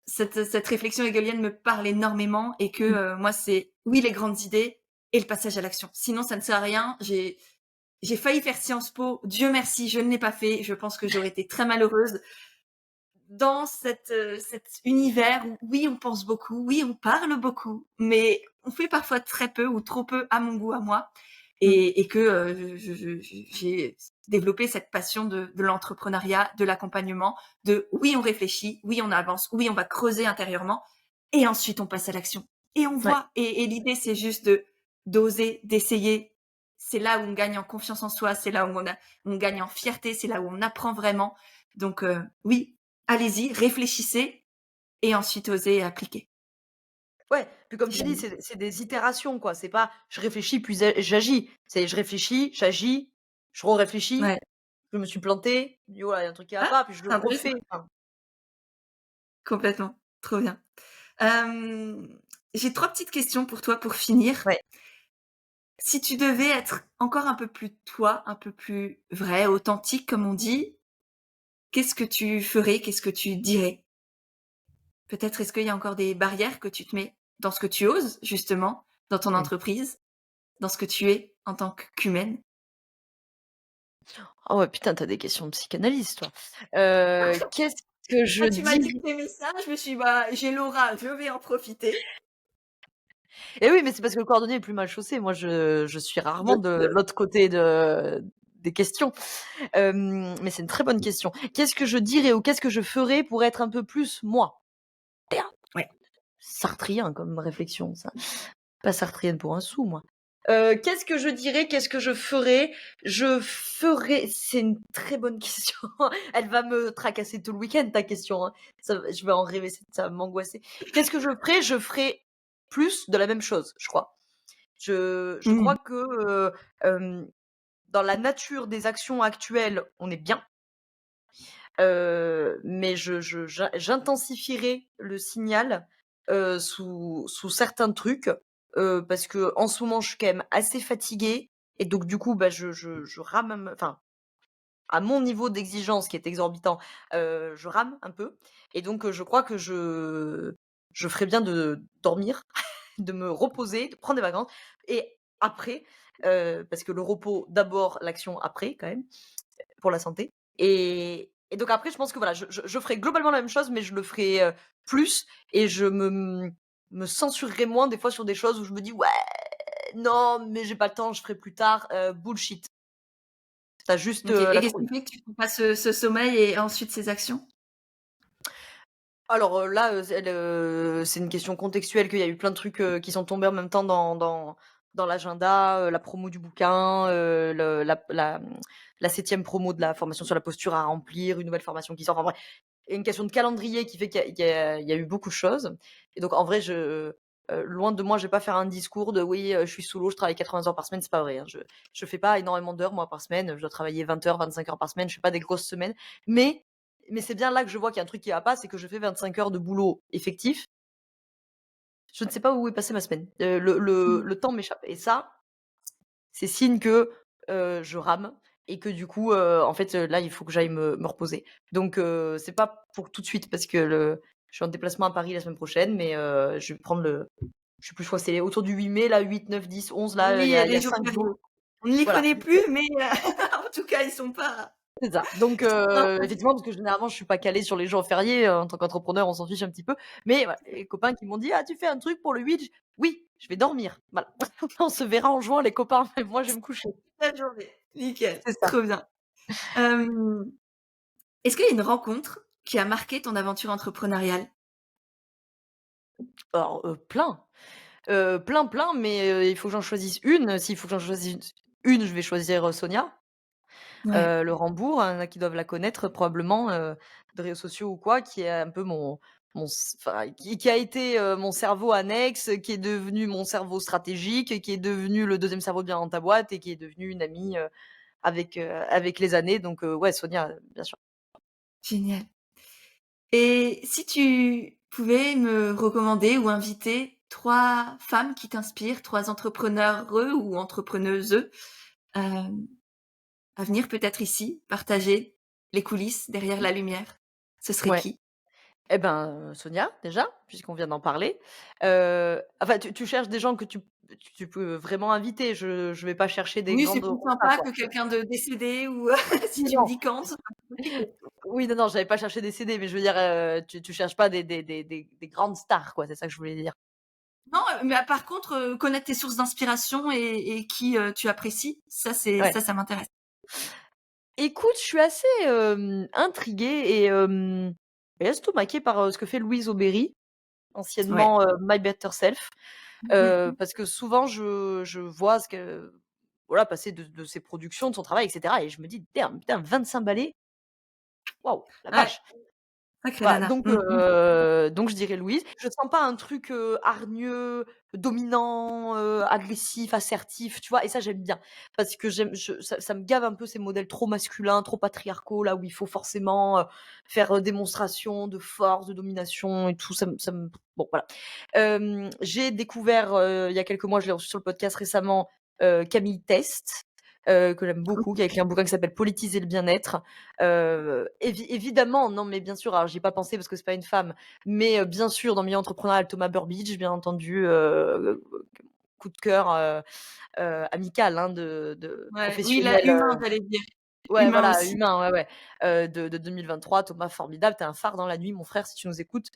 cette réflexion hegelienne me parle énormément et que, Mmh. moi c'est oui les grandes idées et le passage à l'action. Sinon ça ne sert à rien. J'ai failli faire Sciences Po, Dieu merci, je ne l'ai pas fait. Je pense que j'aurais été très malheureuse dans cet univers où oui, on pense beaucoup, oui, on parle beaucoup, mais on fait parfois très peu ou trop peu à mon goût, à moi. Mmh. Et que j'ai développé cette passion de l'entrepreneuriat, de l'accompagnement, de oui, on réfléchit, oui, on avance, oui, on va creuser intérieurement, et ensuite on passe à l'action. Et on Ouais. voit. Et l'idée, c'est juste d'oser, d'essayer. C'est là où on gagne en confiance en soi, c'est là où on gagne en fierté, c'est là où on apprend vraiment. Donc oui, allez-y, réfléchissez et ensuite osez appliquer. Ouais, puis comme Si tu dis, jamais. c'est des itérations, quoi. C'est pas je réfléchis puis j'agis. C'est je réfléchis, j'agis, je réfléchis, Ouais. je me suis plantée, je dis: «Oh là, il y a un truc qui va Ah, pas», puis je le c'est intéressant. refais. Enfin, Complètement. Trop bien. J'ai 3 petites questions pour toi pour finir. ouais. Si tu devais être encore un peu plus toi, un peu plus vrai, authentique comme on dit, qu'est-ce que tu ferais? Qu'est-ce que tu dirais? Peut-être est-ce qu'il y a encore des barrières que tu te mets dans ce que tu oses justement, dans ton Mmh. entreprise, dans ce que tu es en tant qu'humaine? Ah ouais, putain, tu as des questions de psychanalyste, toi. Qu'est-ce que je Quand tu m'as dit dis que tu aimais ça, je me suis dit: «Bah, j'ai Laura, je vais en profiter». et oui, mais c'est parce que le cordonnier est plus mal chaussé. Moi, je suis rarement de l'autre côté des questions. Mais c'est une très bonne question. Qu'est-ce que je dirais ou qu'est-ce que je ferais pour être un peu plus moi? Ouais. Sartrien comme réflexion ça. Pas sartrienne pour un sou moi. Qu'est-ce que je dirais? Qu'est-ce que je ferais? Je ferais c'est une très bonne question. Elle va me tracasser tout le week-end ta question, hein. Je vais en rêver, ça va m'angoisser. Qu'est-ce que je ferais? Je ferais plus de la même chose, je crois. Je Mmh. crois que, hem, dans la nature des actions actuelles, on est bien, mais j'intensifierai le signal, sous certains trucs, parce que en ce moment, je suis quand même assez fatiguée et donc du coup, bah, je rame enfin, à mon niveau d'exigence qui est exorbitant, je rame un peu et donc je crois que je ferais bien de dormir de me reposer, de prendre des vacances et après, parce que le repos d'abord, l'action après quand même, pour la santé et donc après je pense que voilà, je ferai globalement la même chose, mais je le ferai, plus et je me censurerai moins des fois sur des choses où je me dis: «Ouais, non, mais j'ai pas le temps, je ferai plus tard», bullshit. Tu juste, OK, et la qu'est-ce trouille. qui fait que tu trouves pas ce sommeil et ensuite ces actions? Alors, là, c'est une question contextuelle qu'il y a eu plein de trucs, qui sont tombés en même temps dans l'agenda, la promo du bouquin, le la 7e promo de la formation sur la posture à remplir, une nouvelle formation qui sort, enfin bref. Il y a une question de calendrier qui fait qu'il y a eu beaucoup de choses et donc en vrai loin de moi, je vais pas faire un discours de: «Oui, je suis sous l'eau, je travaille 80 heures par semaine», c'est pas vrai, hein. Je fais pas énormément d'heures moi par semaine, je dois travailler 20 heures, 25 heures par semaine, je fais pas des grosses semaines, mais c'est bien là que je vois qu'il y a un truc qui va pas, c'est que je fais 25 heures de boulot effectif. Je ne sais pas où est passée ma semaine. Mmh. Le temps m'échappe et ça, c'est signe que, je rame et que du coup, en fait, là, il faut que j'aille me reposer. Donc c'est pas pour tout de suite parce que je suis en déplacement à Paris la semaine prochaine, mais je vais prendre je sais plus, je crois que c'est autour du 8 mai là, 8, 9, 10, 11 là, Oui, il y a les jours 5 fériés. jours. On ne les Voilà, connaît donc plus, mais en tout cas, ils sont pas c'est ça. Donc effectivement, parce que généralement, je suis pas calée sur les jours fériés, en tant qu'entrepreneur, on s'en fiche un petit peu. Mais voilà, les copains qui m'ont dit: «Ah, tu fais un truc pour le 8?» «Oui, je vais dormir». Voilà. On se verra en juin les copains, mais moi je vais me coucher. la journée. Nickel, C'est ça. trop bien. Hem, est-ce qu'il y a une rencontre qui a marqué ton aventure entrepreneuriale? Alors, plein, plein, mais il faut que j'en choisisse une. S'il faut que j'en choisisse une, je vais choisir, Sonia, Ouais. Le Rambourg. Il y en a qui doivent la connaître probablement, de réseaux sociaux ou quoi, qui est un peu enfin, qui a été, mon cerveau annexe, qui est devenu mon cerveau stratégique, qui est devenu le deuxième cerveau de bien dans ta boîte et qui est devenu une amie, avec les années. Donc ouais, Sonia, bien sûr. Génial. Et si tu pouvais me recommander ou inviter 3 femmes qui t'inspirent, 3 entrepreneurs ou entrepreneuses, hem, à venir peut-être ici, partager les coulisses derrière la lumière, ce serait Ouais. qui? Eh ben, Sonia, déjà, puisqu'on vient d'en parler. Enfin, tu cherches des gens que tu peux vraiment inviter. Je vais pas chercher des Oui, c'est grandes plus rockstars, sympa quoi. que quelqu'un de décédé ou si tu me Non. dis Kant, c'est un peu compliqué. Oui, non, j'avais pas cherché des CD, mais je veux dire, tu cherches pas des grandes stars, quoi, c'est ça que je voulais dire. Non, mais par contre, connaître tes sources d'inspiration et qui, tu apprécies, Ouais. ça m'intéresse. Écoute, je suis assez, intriguée et estomaquée par, ce que fait Louise Aubéry, Ouais. anciennement, My Better Self. Mmh mh. Parce que souvent je vois ce que voilà, passer de ses productions, de son travail et cetera et je me dis: «Damn, putain 25 balais, waouh, la Ouais, vache!» sacrée Voilà, nana. Mmh mh. donc je dirais Louise. Je sens pas un truc, hargneux, dominant, agressif, assertif, tu vois? Et ça j'aime bien parce que ça me gave un peu ces modèles trop masculins, trop patriarcaux, là où il faut forcément, faire, démonstration de force, de domination et tout, ça me bon voilà. J'ai découvert, il y a quelques mois, je l'ai reçue sur le podcast récemment, Camille Test, que j'aime beaucoup, qui a écrit un bouquin qui s'appelle «Politiser le bien-être». Évidemment, non, mais bien sûr, alors j'y ai pas pensé parce que c'est pas une femme, mais bien sûr, dans le milieu entrepreneurial, Thomas Burbidge, bien entendu, coup de cœur, amical, hein, de Ouais, oui, là, professionnel, humain, j'allais dire. ouais, Humain voilà, aussi. humain, ouais, ouais, de 2023. Thomas, formidable, tu es un phare dans la nuit, mon frère, si tu nous écoutes.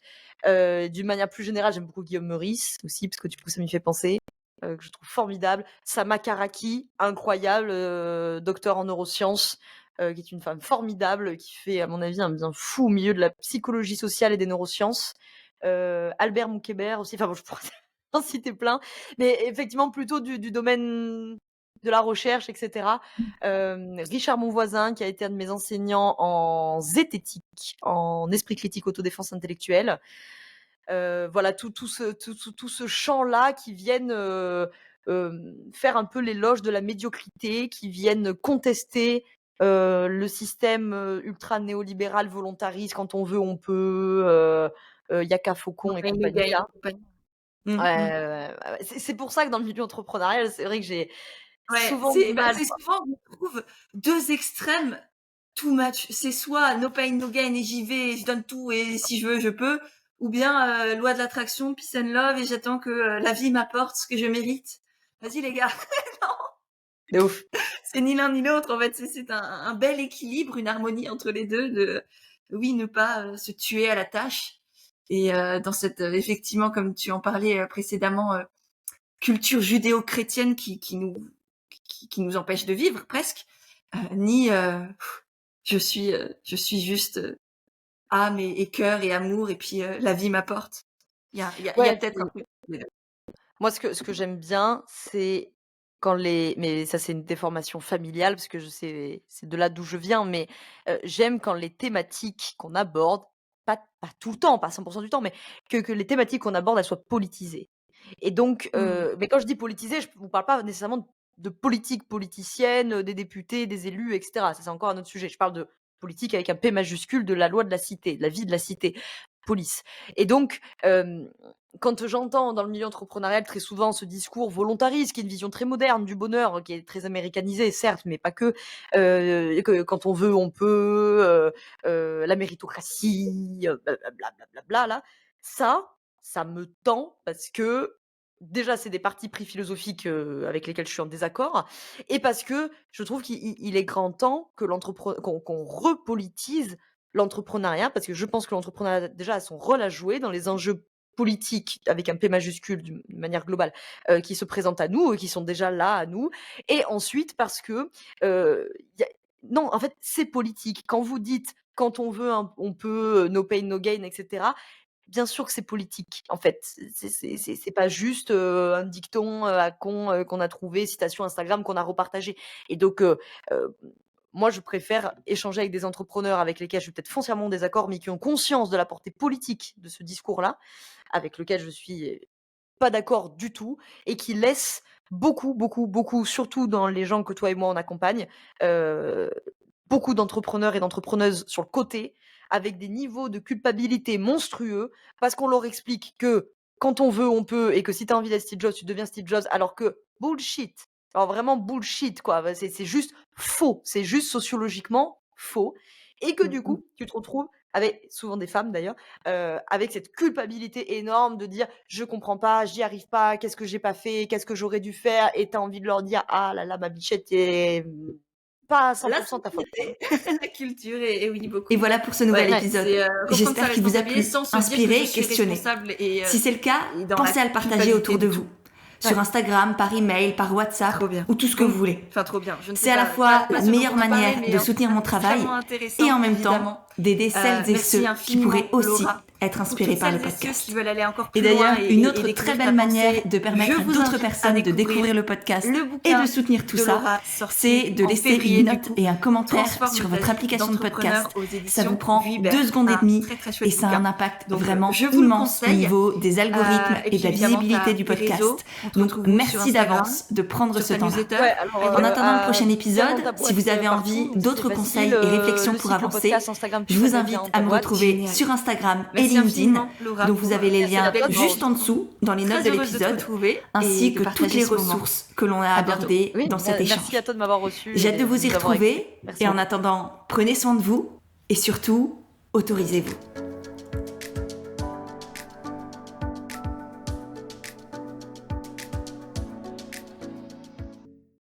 D'une manière plus générale, j'aime beaucoup Guillaume Meurice aussi, parce que du coup, ça m'y fait penser, que je trouve formidable. Sama Karaki, incroyable, docteur en neurosciences, qui est une femme formidable, qui fait, à mon avis, un bien fou au milieu de la psychologie sociale et des neurosciences. Albert Moukébert aussi, enfin bon, je pourrais en citer plein, mais effectivement plutôt du domaine de la recherche et cetera. Richard Monvoisin, qui a été un de mes enseignants en zététique, en esprit critique, autodéfense intellectuelle. Voilà, tout ce champ-là qui viennent, faire un peu l'éloge de la médiocrité, qui viennent contester, le système, ultra néolibéral volontariste, quand on veut, on peut, Yaka No Faucon et pain, no compagnie gain là. et compagnie. Mmh Ouais, ouais, mh. ouais, ouais, ouais. C'est pour ça que dans le milieu entrepreneurial, c'est vrai que j'ai Ouais, souvent du mal, c'est quoi. souvent, je trouve, 2 extrêmes too much. C'est soit no pain, no gain et j'y vais, je donne tout et si je veux, je peux, ou bien loi de l'attraction, peace and love, et j'attends que la vie m'apporte ce que je mérite. Vas-y les gars, De ouf. c'est ni l'un ni l'autre en fait, c'est un bel équilibre, une harmonie entre les deux, de oui, ne pas se tuer à la tâche. Et dans cette effectivement, comme tu en parlais précédemment, culture judéo-chrétienne qui nous empêche de vivre presque, ni je suis juste âme et cœur et amour, et puis la vie m'apporte. Il y a Ouais, peut-être puis un peu. moi, ce que j'aime bien, c'est quand mais ça, c'est une déformation familiale parce que c'est de là d'où je viens, mais j'aime quand les thématiques qu'on aborde, pas tout le temps, pas 100 du temps, mais que les thématiques qu'on aborde, elles soient politisées. Et donc, mais quand je dis politisé, je vous parle pas nécessairement de politique politicienne, des députés, des élus, et cetera. Ça, c'est encore un autre sujet. Je parle de politique avec un P majuscule, de la loi de la cité, de la vie de la cité, police. Et donc, quand j'entends dans le milieu entrepreneurial très souvent ce discours volontariste, qui est une vision très moderne du bonheur, qui est très américanisée, certes, mais pas que quand on veut, on peut, la méritocratie, blablabla, là, ça me tend parce que déjà, c'est des partis pris philosophiques avec lesquels je suis en désaccord, et parce que je trouve qu'il est grand temps que qu'on repolitise l'entrepreneuriat, parce que je pense que l'entrepreneuriat déjà a son rôle à jouer dans les enjeux politiques avec un P majuscule d'une manière globale qui se présentent à nous, qui sont déjà là à nous, et ensuite parce que non, en fait, c'est politique. Quand vous dites quand on veut, on peut, no pain, no gain, etc. Bien sûr que c'est politique, en fait. C'est pas juste, un dicton, à con, qu'on a trouvé, citation Instagram qu'on a repartagé, et donc moi, je préfère échanger avec des entrepreneurs avec lesquels je suis peut-être foncièrement en désaccord, mais qui ont conscience de la portée politique de ce discours-là, avec lequel je suis pas d'accord du tout, et qui laissent beaucoup, beaucoup, beaucoup, surtout dans les gens que toi et moi on accompagne, heu, beaucoup d'entrepreneurs et d'entrepreneuses sur le côté, avec des niveaux de culpabilité monstrueux, parce qu'on leur explique que quand on veut, on peut, et que si tu as envie d'être Steve Jobs, tu deviens Steve Jobs, alors que bullshit. Alors vraiment bullshit, quoi. Bah, c'est juste faux. C'est juste sociologiquement faux. Et que du coup, tu te retrouves avec, souvent des femmes d'ailleurs, avec cette culpabilité énorme de dire je comprends pas, j'y arrive pas, qu'est-ce que j'ai pas fait, qu'est-ce que j'aurais dû faire, et tu as envie de leur dire ah là là, ma bichette, est pas à La 100% ta faute, quoi. société, la culture, et oui, beaucoup. Et voilà pour ce nouvel Ouais, épisode. c'est, J'espère qu'il vous a plu, inspiré et questionné. Si c'est le cas, pensez à le partager autour de vous. Sur Instagram, par email, par WhatsApp, ou tout ce que vous voulez. Enfin, trop bien. C'est à la fois la meilleure manière de soutenir mon travail et en même temps d'aider celles et ceux qui pourraient aussi être inspirés par le podcast. Et d'ailleurs, une autre très belle manière de permettre à d'autres personnes de découvrir le podcast et de soutenir tout ça, c'est de laisser une note et un commentaire sur votre application de podcast. Ça vous prend 2 secondes et demie et ça a un impact vraiment immense au niveau des algorithmes et de la visibilité du podcast. Donc merci d'avance de prendre ce temps-là. En attendant le prochain épisode, si vous avez envie d'autres conseils et réflexions pour avancer, je vous invite à me retrouver sur Instagram et LinkedIn, dont vous avez les liens juste en dessous dans les notes de l'épisode, ainsi que toutes les ressources que l'on a abordées dans cet échange. Merci à toi de m'avoir reçu. J'ai hâte de vous y retrouver, et en attendant, prenez soin de vous et surtout, autorisez-vous.